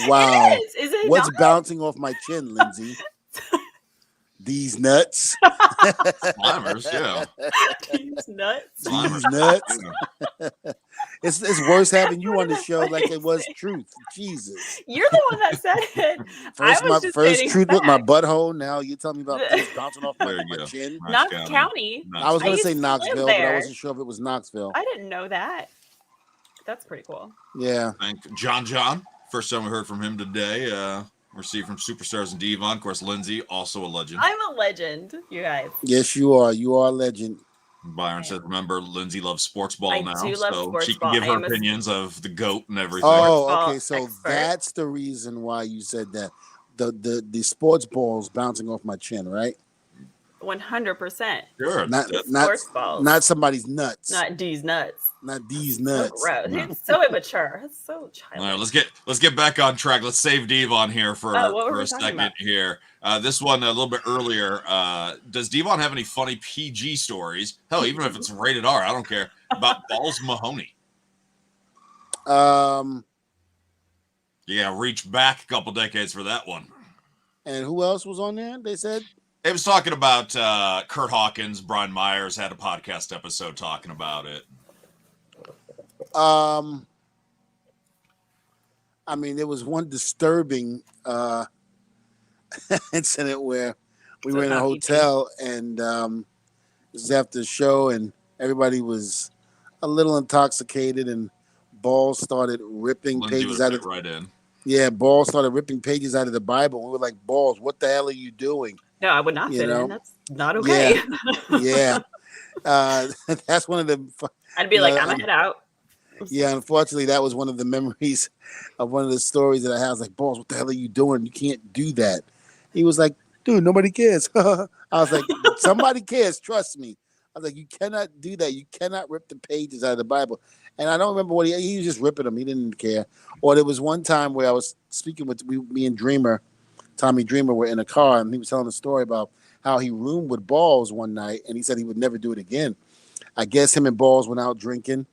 Wow. Is it What's not? bouncing off my chin, Lindsey? These nuts. Slimers, yeah. These nuts. These nuts. It's worse having you on the show like it was Truth. Jesus. You're the one that said it. First Truth with my butthole. Now you tell me about things bouncing off my chin. Knox County. I was going to say Knoxville, but I wasn't sure if it was Knoxville. I didn't know that. That's pretty cool. Yeah. Thank John. First time we heard from him today. Received from Superstars and Devon. Of course, Lindsey, also a legend. I'm a legend, you guys. Yes, you are. You are a legend. Byron said, remember, Lindsey loves sports ball now. So she can give her opinions of the GOAT and everything. Oh, okay. So that's the reason why you said that. The sports balls bouncing off my chin, right? 100%. Sure. Not somebody's nuts. Not these nuts. Not these nuts. So it's so immature. It's so childish. All right, let's get back on track. Let's save Devon here for a second here. This one a little bit earlier. Does Devon have any funny PG stories? Hell, even if it's rated R, I don't care. About Balls Mahoney. Yeah, reach back a couple decades for that one. And who else was on there? They said it was talking about Kurt Hawkins. Brian Myers had a podcast episode talking about it. I mean, there was one disturbing incident where we were in a hotel and it was after the show and everybody was a little intoxicated and Balls started ripping pages out of right in. Yeah, Balls started ripping pages out of the Bible. We were like, Balls, what the hell are you doing? No, I would not fit in. That's not okay. Yeah. That's one of the. I'd be like, I'm gonna head out. Yeah, unfortunately, that was one of the memories of one of the stories that I had. I was like, Balls, what the hell are you doing? You can't do that. He was like, dude, nobody cares. I was like, somebody cares. Trust me. I was like, you cannot do that. You cannot rip the pages out of the Bible. And I don't remember what he was just ripping them. He didn't care. Or there was one time where I was speaking with me and Tommy Dreamer were in a car, and he was telling a story about how he roomed with Balls one night, and he said he would never do it again. I guess him and Balls went out drinking,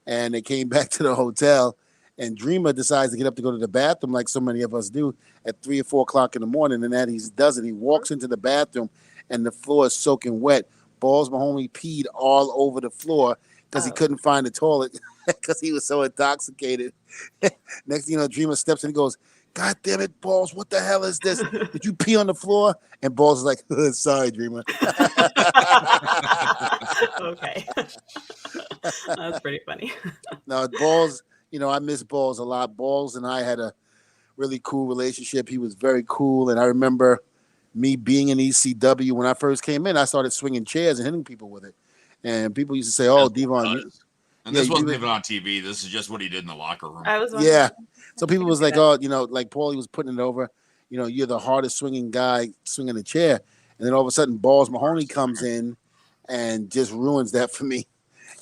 and they came back to the hotel, and Dreamer decides to get up to go to the bathroom like so many of us do at 3 or 4 o'clock in the morning, and that he doesn't. He walks into the bathroom, and the floor is soaking wet. Balls Mahoney peed all over the floor because he couldn't find the toilet because he was so intoxicated. Next thing you know, Dreamer steps in and goes, God damn it, Balls, what the hell is this? Did you pee on the floor? And Balls is like, sorry, Dreamer. Okay. That's pretty funny. No, Balls, I miss Balls a lot. Balls and I had a really cool relationship. He was very cool. And I remember me being in ECW when I first came in, I started swinging chairs and hitting people with it. And people used to say, oh, Devon. And this wasn't even on TV. This is just what he did in the locker room. Yeah. So people was like, oh, like Paulie was putting it over, you're the hardest swinging guy swinging a chair. And then all of a sudden Balls Mahoney comes in and just ruins that for me,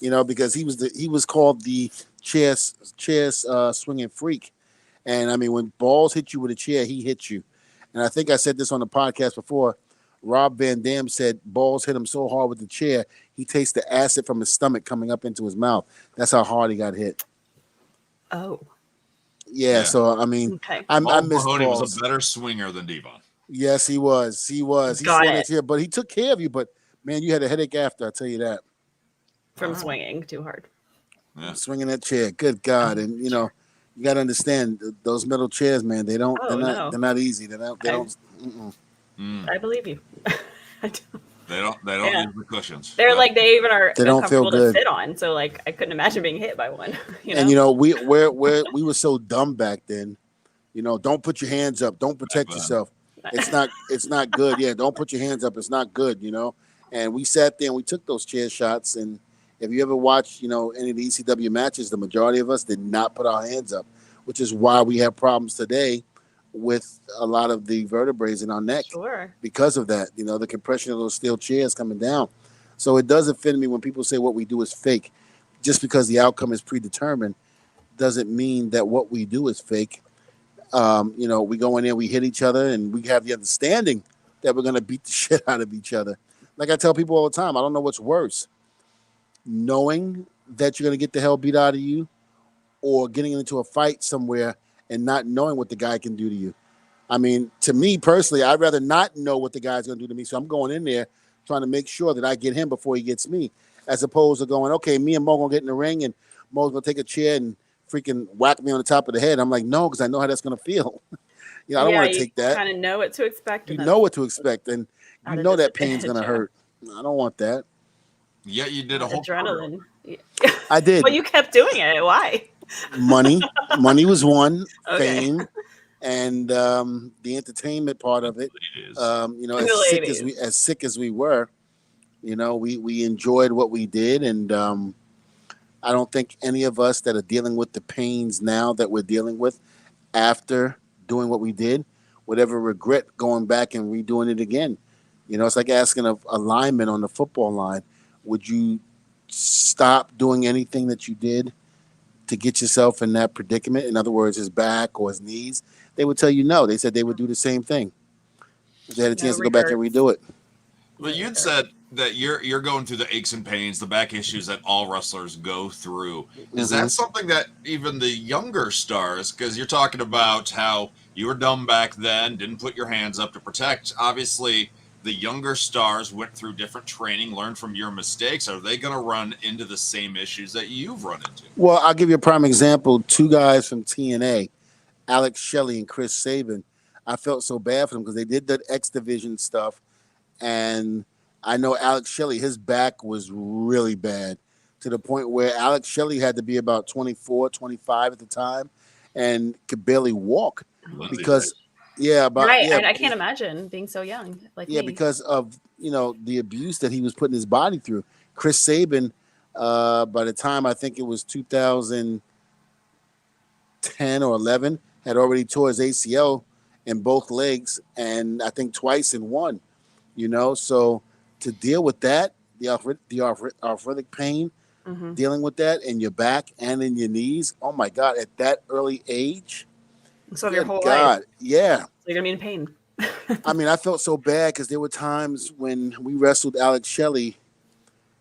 because he was called the chairs swinging freak. And I mean, when Balls hit you with a chair, he hit you. And I think I said this on the podcast before. Rob Van Dam said Balls hit him so hard with the chair, he tastes the acid from his stomach coming up into his mouth. That's how hard he got hit. Oh. Yeah. So, I mean, okay. I miss Mahoney Balls. was a better swinger than Devon. Yes, he was. He swung it here, but he took care of you. But, man, you had a headache after, I'll tell you that. From swinging too hard. Yeah. Swinging that chair. Good God. And, you got to understand those metal chairs, man, they're not easy. They don't. I believe you. They They don't use the cushions. They're like they even are they don't feel uncomfortable good to sit on. So like I couldn't imagine being hit by one. You know? And we were so dumb back then. Don't put your hands up. Don't protect yourself. It's not good. Yeah, don't put your hands up. It's not good. And we sat there and we took those chair shots. And if you ever watch, any of the ECW matches, the majority of us did not put our hands up, which is why we have problems today with a lot of the vertebrae in our neck. Sure. Because of that, the compression of those steel chairs coming down. So it does offend me when people say what we do is fake. Just because the outcome is predetermined doesn't mean that what we do is fake. We go in there, we hit each other, and we have the understanding that we're going to beat the shit out of each other. Like I tell people all the time, I don't know what's worse. Knowing that you're going to get the hell beat out of you, or getting into a fight somewhere and not knowing what the guy can do to you. I mean, to me personally, I'd rather not know what the guy's going to do to me. So I'm going in there trying to make sure that I get him before he gets me, as opposed to going, okay, me and Mo going to get in the ring and Mo's going to take a chair and freaking whack me on the top of the head. I'm like, no, because I know how that's going to feel. I don't want to take that. You kind of know what to expect. You know what to expect, and you know that pain's going to hurt. I don't want that. Yeah, you did a whole adrenaline. I did. But you kept doing it. Why? Money was one. Okay. Fame, and the entertainment part of it. As sick as we were, we enjoyed what we did, and I don't think any of us that are dealing with the pains now that we're dealing with after doing what we did would ever regret going back and redoing it again. It's like asking a lineman on the football line, would you stop doing anything that you did to get yourself in that predicament? In other words, his back or his knees. They would tell you no. They said they would do the same thing if they had a chance to go back and redo it. But you'd said that you're going through the aches and pains, the back issues that all wrestlers go through. Is that something that even the younger stars, because you're talking about how you were dumb back then, didn't put your hands up to protect. Obviously, the younger stars went through different training, learned from your mistakes. Are they going to run into the same issues that you've run into? Well, I'll give you a prime example. Two guys from TNA, Alex Shelley and Chris Sabin. I felt so bad for them because they did that X Division stuff. And I know Alex Shelley, his back was really bad to the point where Alex Shelley had to be about 24, 25 at the time and could barely walk. Lindsey because, I can't imagine being so young. Because of, the abuse that he was putting his body through. Chris Sabin, by the time I think it was 2010 or 11, had already tore his ACL in both legs, and I think twice in one. So to deal with that, the arthritic pain, dealing with that in your back and in your knees, oh my God, at that early age. So your whole life. Yeah. So you're going to be in pain. I mean, I felt so bad because there were times when we wrestled Alex Shelley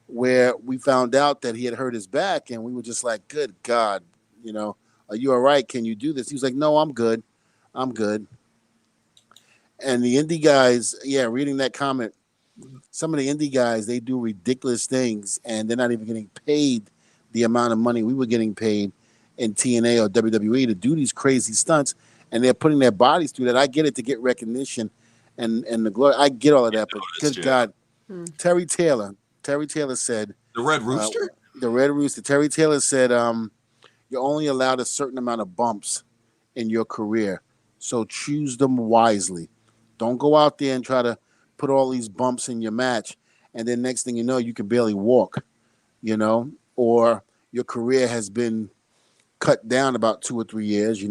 where we found out that he had hurt his back, and we were just like, good God, are you all right? Can you do this? He was like, no, I'm good. And the indie guys, reading that comment, some of the indie guys, they do ridiculous things, and they're not even getting paid the amount of money we were getting paid in TNA or WWE to do these crazy stunts, and they're putting their bodies through that. I get it, to get recognition and the glory. I get all of that, but good God, Terry Taylor said, the Red Rooster? Terry Taylor said, you're only allowed a certain amount of bumps in your career, so choose them wisely. Don't go out there and try to put all these bumps in your match, and then next thing you know, you can barely walk, or your career has been cut down about 2 or 3 years,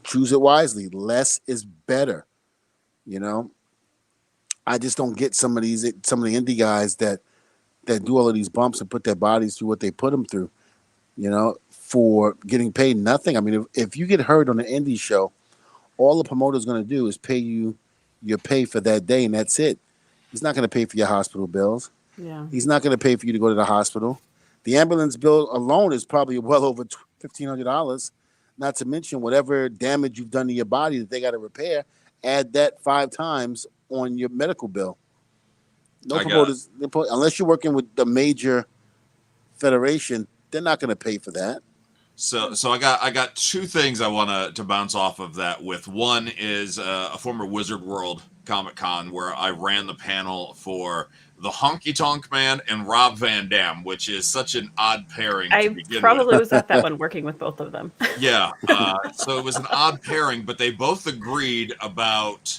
Choose it wisely. Less is better, I just don't get some of the indie guys that do all of these bumps and put their bodies through what they put them through, for getting paid nothing. I mean, if you get hurt on an indie show, all the promoter's going to do is pay you your pay for that day, and that's it. He's not going to pay for your hospital bills. Yeah. He's not going to pay for you to go to the hospital. The ambulance bill alone is probably well over $1,500, not to mention whatever damage you've done to your body that they got to repair. Add that 5 times on your medical bill. No promoters, unless you're working with the major federation, they're not going to pay for that. So I got 2 things I want to bounce off of that with. One is a former Wizard World Comic-Con where I ran the panel for the Honky Tonk Man and Rob Van Dam, which is such an odd pairing to I begin probably with. was at that one working with both of them. Yeah, so it was an odd pairing, but they both agreed about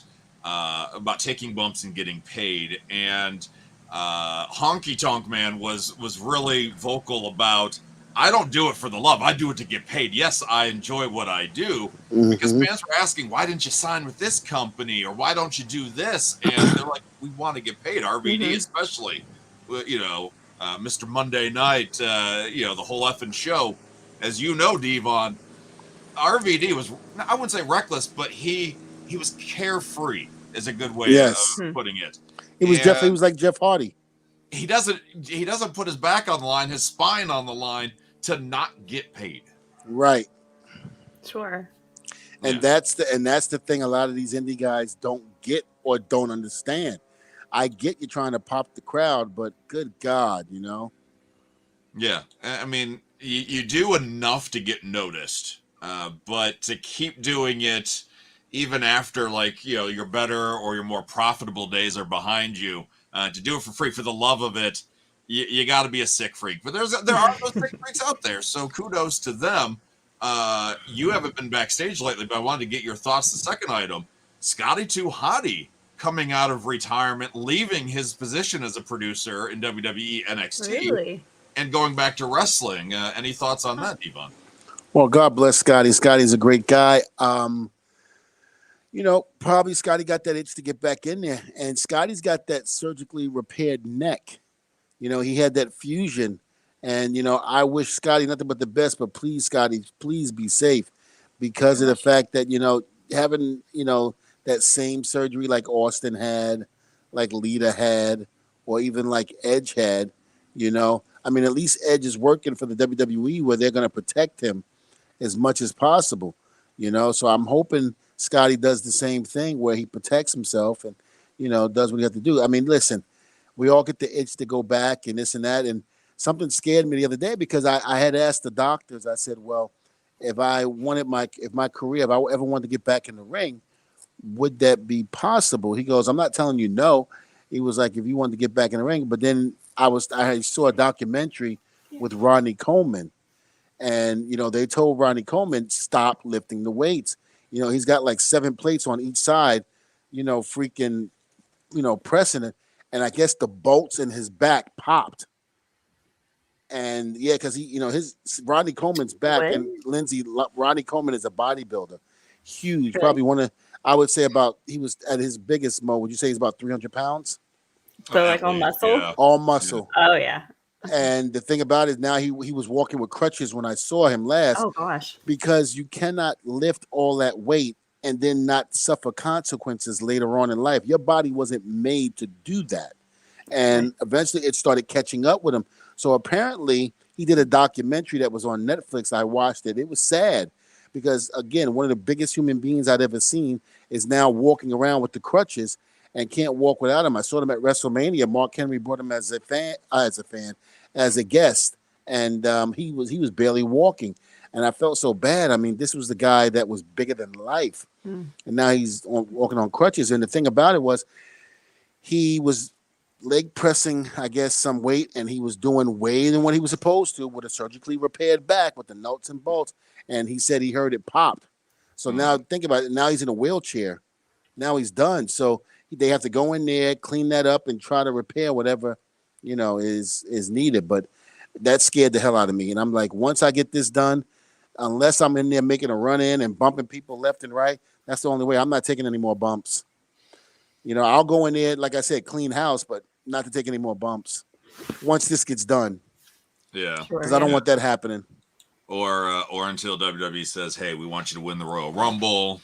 taking bumps and getting paid. And Honky Tonk Man was really vocal about, I don't do it for the love. I do it to get paid. Yes, I enjoy what I do, because fans were asking, why didn't you sign with this company, or why don't you do this? And they're like, we want to get paid. RVD especially, Mr. Monday Night, the whole effing show. As you know, Devon, RVD was, I wouldn't say reckless, but he was carefree, is a good way of putting it. He was like Jeff Hottie. He doesn't put his back on the line, his spine on the line, to not get paid. Right. Sure. And that's the thing a lot of these indie guys don't get or don't understand. I get you trying to pop the crowd, but good God, Yeah. I mean, you do enough to get noticed, but to keep doing it even after, your better or your more profitable days are behind you, to do it for free for the love of it, you got to be a sick freak. But there are those sick freaks out there, so kudos to them. You haven't been backstage lately, but I wanted to get your thoughts. The second item, Scotty to Hottie coming out of retirement, leaving his position as a producer in WWE NXT. Really? And going back to wrestling. Any thoughts on that, Devon? Well, God bless Scotty. Scotty's a great guy. Probably Scotty got that itch to get back in there. And Scotty's got that surgically repaired neck. He had that fusion. And, I wish Scotty nothing but the best. But please, Scotty, please be safe, because of the fact that, having, that same surgery like Austin had, like Lita had, or even like Edge had, I mean, at least Edge is working for the WWE where they're going to protect him as much as possible, So I'm hoping Scotty does the same thing where he protects himself and, does what he has to do. I mean, listen, we all get the itch to go back and this and that. And something scared me the other day, because I had asked the doctors, I said, well, if I ever wanted to get back in the ring, would that be possible? He goes, I'm not telling you no. He was like, if you wanted to get back in the ring. But then I saw a documentary with Rodney Coleman, and they told Rodney Coleman, stop lifting the weights. He's got like 7 plates on each side, freaking, pressing it, and I guess the bolts in his back popped. And yeah, because his Rodney Coleman's back, and Lindsey, Rodney Coleman is a bodybuilder, huge, probably I would say he was at his biggest mode. Would you say he's about 300 pounds? So like all muscle? Yeah. All muscle. Oh, yeah. And the thing about it, now he was walking with crutches when I saw him last. Oh, gosh. Because you cannot lift all that weight and then not suffer consequences later on in life. Your body wasn't made to do that. And eventually it started catching up with him. So apparently he did a documentary that was on Netflix. I watched it. It was sad because, again, one of the biggest human beings I'd ever seen is now walking around with the crutches and can't walk without him. I saw him at WrestleMania. Mark Henry brought him as a guest, and he was barely walking. And I felt so bad. I mean, this was the guy that was bigger than life, and now he's walking on crutches. And the thing about it was, he was leg pressing, I guess, some weight, and he was doing way than what he was supposed to with a surgically repaired back with the nuts and bolts. And he said he heard it popped. So now think about it. Now he's in a wheelchair. Now he's done. So they have to go in there, clean that up, and try to repair whatever, is needed. But that scared the hell out of me. And I'm like, once I get this done, unless I'm in there making a run in and bumping people left and right, that's the only way. I'm not taking any more bumps. I'll go in there, like I said, clean house, but not to take any more bumps once this gets done. Yeah. Because I don't want that happening. Or until WWE says, hey, we want you to win the Royal Rumble.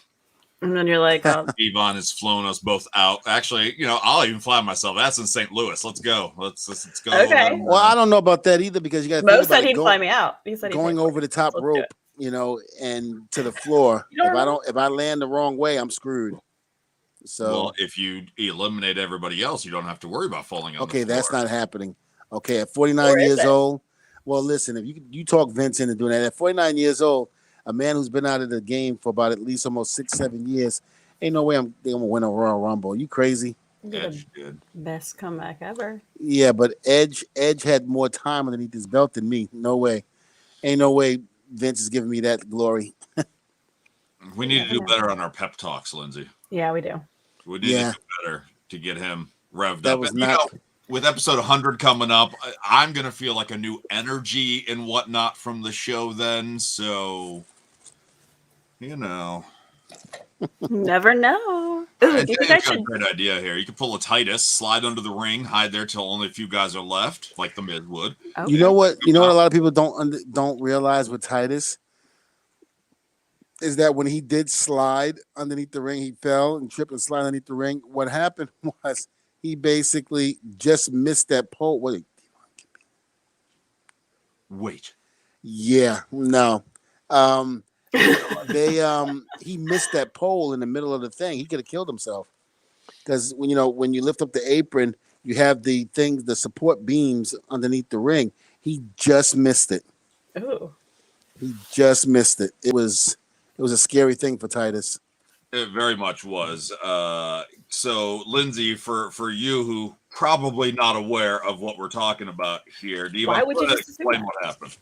And then you're like, oh. Devon has flown us both out. Actually, I'll even fly myself. That's in St. Louis. Let's go. Let's go. Okay. Well, I don't know about that either, because you got to Mo said he'd fly me out. He said going over the top rope, and to the floor. If I land the wrong way, I'm screwed. So, well, if you eliminate everybody else, you don't have to worry about falling on the floor. That's not happening. Okay, at 49 years old, well, listen, if you talk Vince into doing that, at 49 years old, a man who's been out of the game for about at least almost 6-7 years, Ain't no way they're gonna win a Royal Rumble. You crazy? Edge did. Best comeback ever. Yeah, but Edge had more time underneath his belt than me. No way. Ain't no way Vince is giving me that glory. We need to do better on our pep talks, Lindsay. Yeah, we do. We need to do better to get him revved That up. was And, not. With episode 100 coming up, I'm going to feel like a new energy and whatnot from the show then. So, Never know. I think I should... a great idea here. You could pull a Titus, slide under the ring, hide there till only a few guys are left, like the Miz would. Okay. You know what? A lot of people don't realize with Titus is that when he did slide underneath the ring, he fell and tripped and slid underneath the ring. What happened was he basically just missed that pole. Wait. Yeah, no. He missed that pole in the middle of the thing. He could have killed himself. Because when you lift up the apron, you have the support beams underneath the ring. He just missed it. Oh. He just missed it. It was a scary thing for Titus. It very much was. So, Lindsay, for you who probably not aware of what we're talking about here, do you want to explain what happened?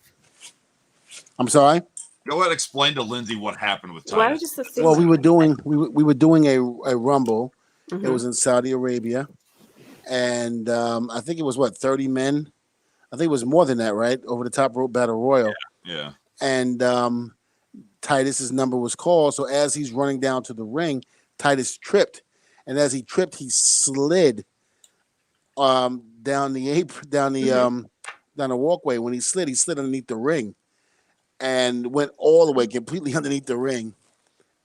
I'm sorry? Go ahead and explain to Lindsay what happened with Titus. Why would you assume we were doing a Rumble. Mm-hmm. It was in Saudi Arabia. And I think it was 30 men? I think it was more than that, right? Over the top rope battle royal. Yeah. And Titus's number was called. So as he's running down to the ring, Titus tripped. And as he tripped, he slid down the walkway. When he slid underneath the ring and went all the way completely underneath the ring.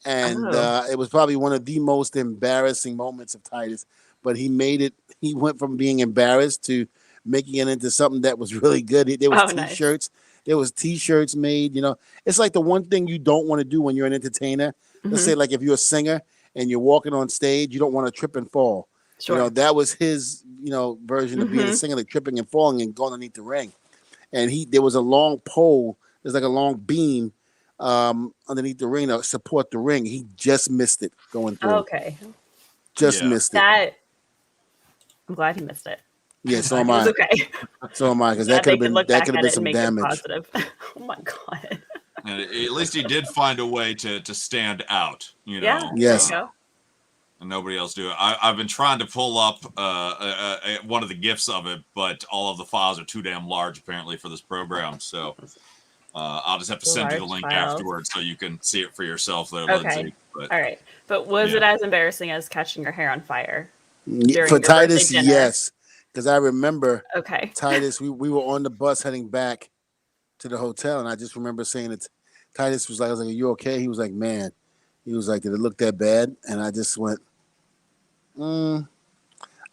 And it was probably one of the most embarrassing moments of Titus. But he made it. He went from being embarrassed to making it into something that was really good. There was T-shirts. Nice. There was T-shirts made. It's like the one thing you don't want to do when you're an entertainer. Mm-hmm. Let's say like if you're a singer and you're walking on stage, you don't want to trip and fall. Sure. That was his, version of being a singer, like tripping and falling and going underneath the ring. And there was a long pole. There's like a long beam underneath the ring to support the ring. He just missed it going through. Okay. Missed it. I'm glad he missed it. Yeah, so am I. Okay. So am I, because that could have been some damage. Positive. Oh my god. And at least he did find a way to stand out. Yeah. Yes. And nobody else do it. I've been trying to pull up one of the GIFs of it, but all of the files are too damn large apparently for this program. So I'll just have to send you the link afterwards so you can see it for yourself there, Lindsay. But, all right. But was it as embarrassing as catching your hair on fire? For Titus, yes. Because I remember Titus, we were on the bus heading back to the hotel, and I just remember saying it. Titus was like, I was like, are you okay? He was like, man. He was like, did it look that bad? And I just went, I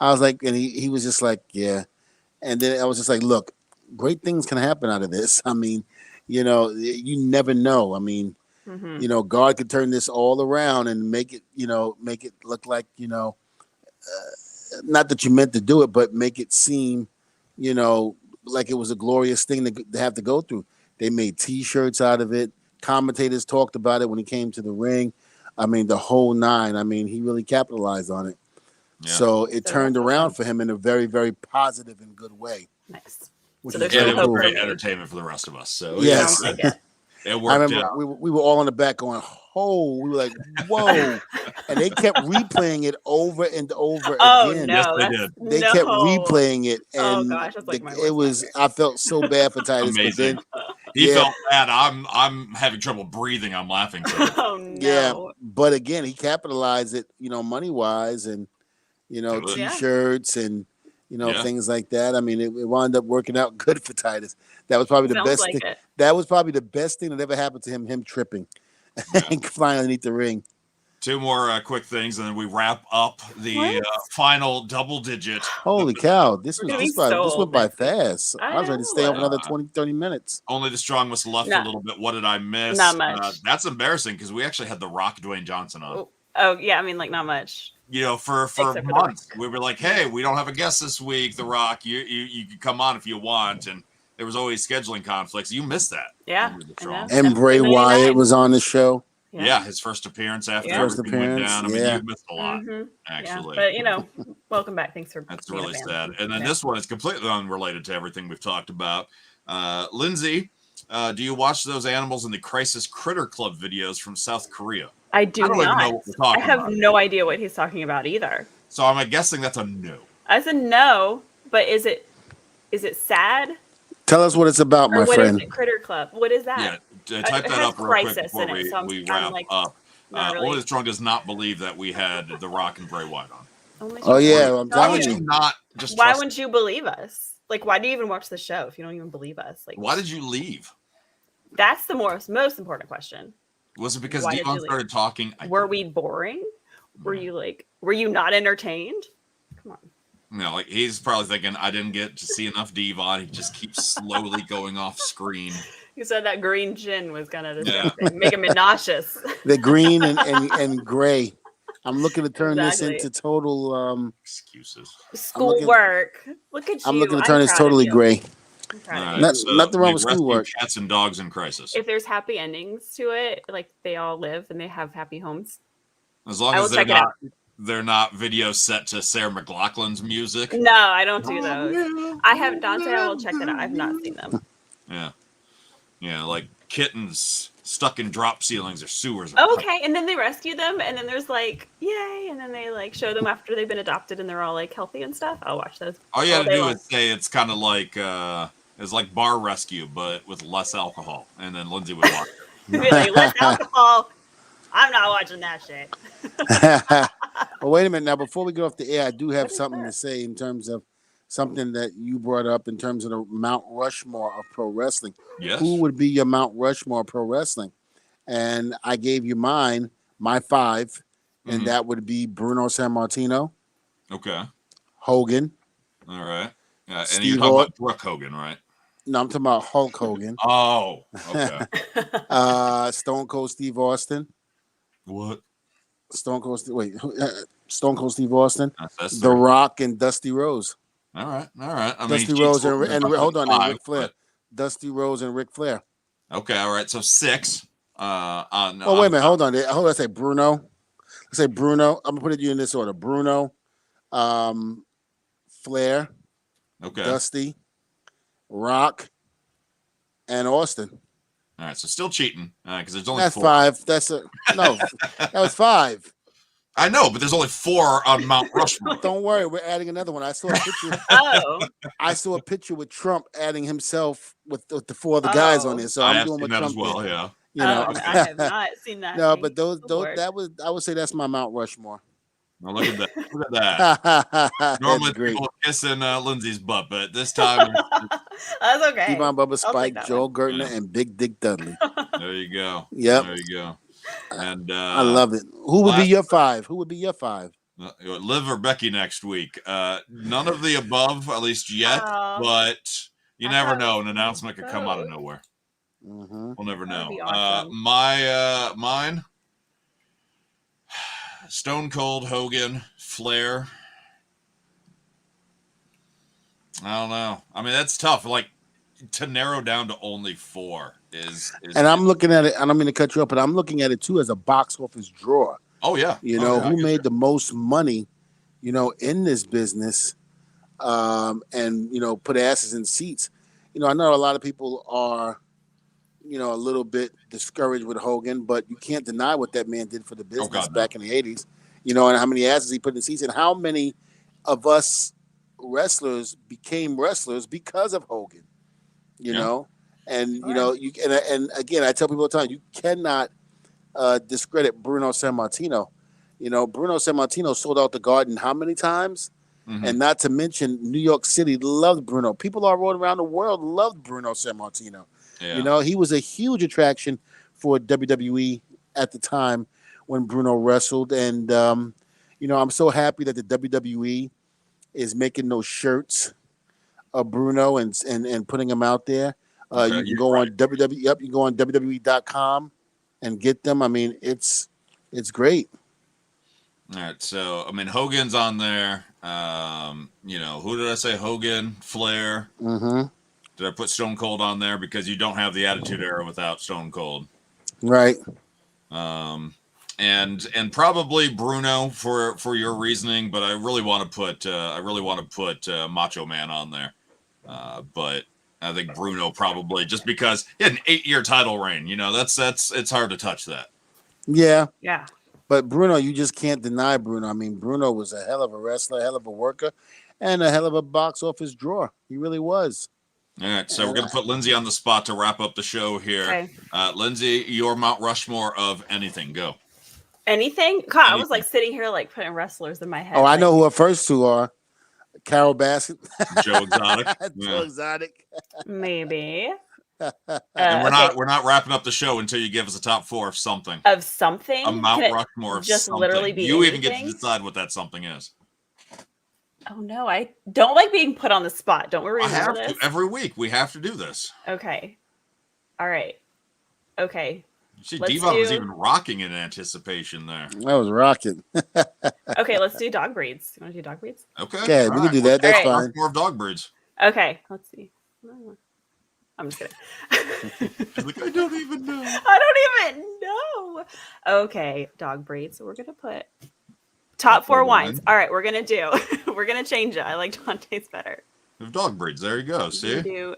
was like, and he was just like, yeah. And then I was just like, look, great things can happen out of this. I mean, you never know. I mean, God could turn this all around and make it look like, not that you meant to do it, but make it seem, like it was a glorious thing to have to go through. They made T-shirts out of it. Commentators talked about it when he came to the ring. I mean, the whole nine. I mean, he really capitalized on it. Yeah. So it turned around for him in a very, very positive and good way. Nice. So it was great entertainment for the rest of us. So yes. It worked. I remember we were all in the back going, oh, we were like, whoa. And they kept replaying it over and over again. No, yes, they did. They kept replaying it. And gosh, that's like it was, I felt so bad for Titus. Amazing. But then, he felt bad. I'm having trouble breathing. I'm laughing. Oh, no. Yeah. But again, he capitalized it, money wise and, T-shirts and, things like that. I mean, it wound up working out good for Titus. That was probably the best thing. That was probably the best thing that ever happened to him tripping and flying underneath the ring. Two more quick things, and then we wrap up the final double digit. Holy cow. This went by fast. I was ready to stay up another 20, 30 minutes. Only the strong was left a little bit. What did I miss? Not much. That's embarrassing because we actually had The Rock, Dwayne Johnson on. Oh yeah, I mean, like, not much. For months, we were like, hey, we don't have a guest this week, The Rock. You can come on if you want. And there was always scheduling conflicts. You missed that. Yeah. And Bray Wyatt was on the show. Yeah, his first appearance after everything went down. I mean, you missed a lot, actually. But welcome back. Thanks for. That's really sad. And then this one is completely unrelated to everything we've talked about. Lindsay, do you watch those animals in the Crisis Critter Club videos from South Korea? I do not. Even know what we're talking I have about. no idea what he's talking about either. So I'm guessing that's a no. As a no, but is it sad? Tell us what it's about, my what friend. Is it Critter Club? What is that? Yeah, type that up real quick before we wrap up. Really... Only the Strong does not believe that we had The Rock and Bray Wyatt on. Oh yeah, I'm telling you. Not just why wouldn't you believe us? Like, why do you even watch the show if you don't even believe us? Like, why did you leave? That's the most important question. Was it because Devon started talking? Were we boring? Were you not entertained? Come on. No, like he's probably thinking, I didn't get to see enough Devon. He just keeps slowly going off screen. You said that green gin was gonna make him nauseous. The green and gray. I'm looking to turn this into total excuses. Schoolwork. Look at you. I'm looking to turn this totally gray. Right, nothing wrong with schoolwork. Cats and dogs in crisis. If there's happy endings to it, like they all live and they have happy homes. As long as they're not videos set to Sarah McLachlan's music. No, I don't do those. I have Dante. I will check that out. I've not seen them. Yeah, like kittens stuck in drop ceilings or sewers. Okay, and then they rescue them, and then there's like, yay, and then they like show them after they've been adopted and they're all like healthy and stuff. I'll watch those. All you gotta do is say it's kind of like it's like bar rescue, but with less alcohol, and then Lindsay would watch it. Really, less alcohol. I'm not watching that shit. Well, wait a minute. Now, before we get off the air, I do have something to say in terms of something that you brought up in terms of the Mount Rushmore of pro wrestling. Yes. Who would be your Mount Rushmore of pro wrestling? And I gave you my 5, and that would be Bruno Sammartino. Okay. Hogan. All right. Yeah, and you're talking about Brooke Hogan, right? No, I'm talking about Hulk Hogan. Oh, okay. Stone Cold Steve Austin. What? Stone Cold Steve Austin. The Rock and Dusty Rose. All right. I Dusty Rose and hold on, and Ric Flair. Dusty Rose and Ric Flair. Okay, all right. So 6. Wait a minute. Hold on. I say Bruno. Let's say Bruno. I'm gonna put you in this order: Bruno, Flair, Dusty, Rock, and Austin. All right, so still cheating because there's only 4. 5. No. That was 5. I know, but there's only 4 on Mount Rushmore. Don't worry, we're adding another one. I saw a picture. I saw a picture with Trump adding himself with the 4 other guys on there. So I'm doing what Trump as well. did. Yeah. You know, I have not seen that. No, but those I would say that's my Mount Rushmore. Well, look at that. Look at that. Normally people are kissing Lindsay's butt, but this time that's okay. Devon Bubba Spike, Joel Gertner, and Big Dick Dudley. There you go. Yep. There you go. And I love it. Who would be your 5? Who would be your 5? Liv or Becky next week? None of the above, at least yet. But you never know. An announcement could come out of nowhere. Mm-hmm. We'll never know. Awesome. Mine. Stone Cold, Hogan, Flair. I don't know. I mean, that's tough. Like to narrow down to only 4 is and I'm looking at it. I don't mean to cut you up, but I'm looking at it too as a box office draw. Oh yeah. Who made the most money, in this business, and put asses in seats. I know a lot of people are, a little bit discouraged with Hogan, but you can't deny what that man did for the business back in the 80s, and how many asses he put in seats, and how many of us wrestlers became wrestlers because of Hogan, and and again, I tell people all the time, you cannot discredit Bruno Sammartino. Bruno Sammartino sold out the Garden how many times? Mm-hmm. And not to mention New York City loved Bruno. People all around the world loved Bruno Sammartino. Yeah. He was a huge attraction for WWE at the time when Bruno wrestled. And, I'm so happy that the WWE is making those shirts of Bruno and putting them out there. You can go on WWE. Yep, you can go on WWE.com and get them. I mean, it's great. All right. So, Hogan's on there. Who did I say? Hogan, Flair. Mm-hmm. Did I put Stone Cold on there because you don't have the Attitude Era without Stone Cold? Right. And probably Bruno for your reasoning, but I really want to put Macho Man on there. But I think Bruno probably, just because he had an 8-year title reign. It's hard to touch that. Yeah. Yeah. But Bruno, you just can't deny Bruno. I mean, Bruno was a hell of a wrestler, a hell of a worker, and a hell of a box office drawer. He really was. All right, so we're going to put Lindsey on the spot to wrap up the show here. Okay. Lindsey, your Mount Rushmore of anything. Go. Anything? God, I was like sitting here like putting wrestlers in my head. Oh, I know who our first two are. Carol Baskin. Joe Exotic. Joe Exotic. Maybe. And we're not wrapping up the show until you give us a top 4 of something. Of something? A Mount Rushmore of just something. Literally be you anything? even get to decide what that something is. Oh no, I don't like being put on the spot. Don't we remember I have this? to every week. We have to do this. Okay. All right. Okay. See, Devon was even rocking in anticipation there. I was rocking. Okay, let's do dog breeds. You want to do dog breeds? Okay. Okay, we can do that. That's fine. More of dog breeds. Okay, let's see. I'm just kidding. She's like, I don't even know. I don't even know. Okay, dog breeds. So we're gonna put top 4 wines. All right, we're gonna change it. I like Dante's better. We have dog breeds. There you go. See? We do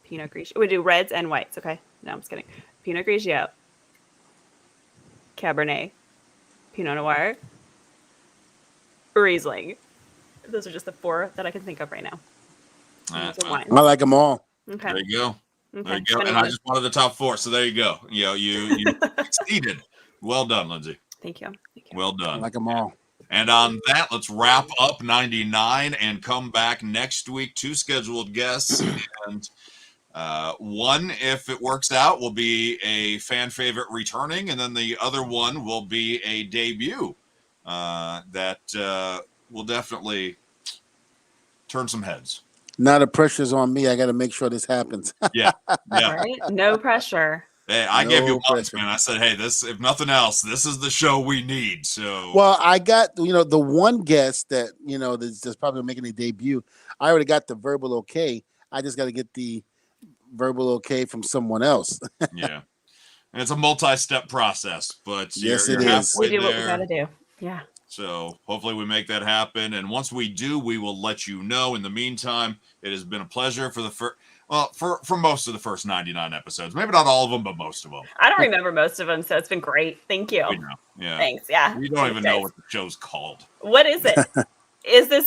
Pinot Grigio. We do reds and whites. Okay. No, I'm just kidding. Pinot Grigio, Cabernet, Pinot Noir, Riesling. Those are just the 4 that I can think of right now. I like them all. Okay. There you go. Okay. There you go. And I just wanted the top 4, so there you go. You succeeded. Well done, Lindsey. Thank you. Well done. I like them all. And on that, let's wrap up 99 and come back next week. 2 scheduled guests. And one, if it works out, will be a fan favorite returning. And then the other one will be a debut that will definitely turn some heads. Now the pressure's on me. I got to make sure this happens. Yeah. Right? No pressure. Hey, I gave you months, man. I said, hey, this, if nothing else, this is the show we need. So, well, I got, the one guest that, that's probably making a debut. I already got the verbal okay. I just got to get the verbal okay from someone else. Yeah. And it's a multi-step process, but yes, you're it is. We do there. what we got to do. Yeah. So hopefully we make that happen. And once we do, we will let you know. In the meantime, it has been a pleasure for for most of the first 99 episodes. Maybe not all of them, but most of them. I don't remember most of them, so it's been great. Thank you. We know. Yeah. Thanks. Yeah. We don't even know what the show's called. What is it? Is this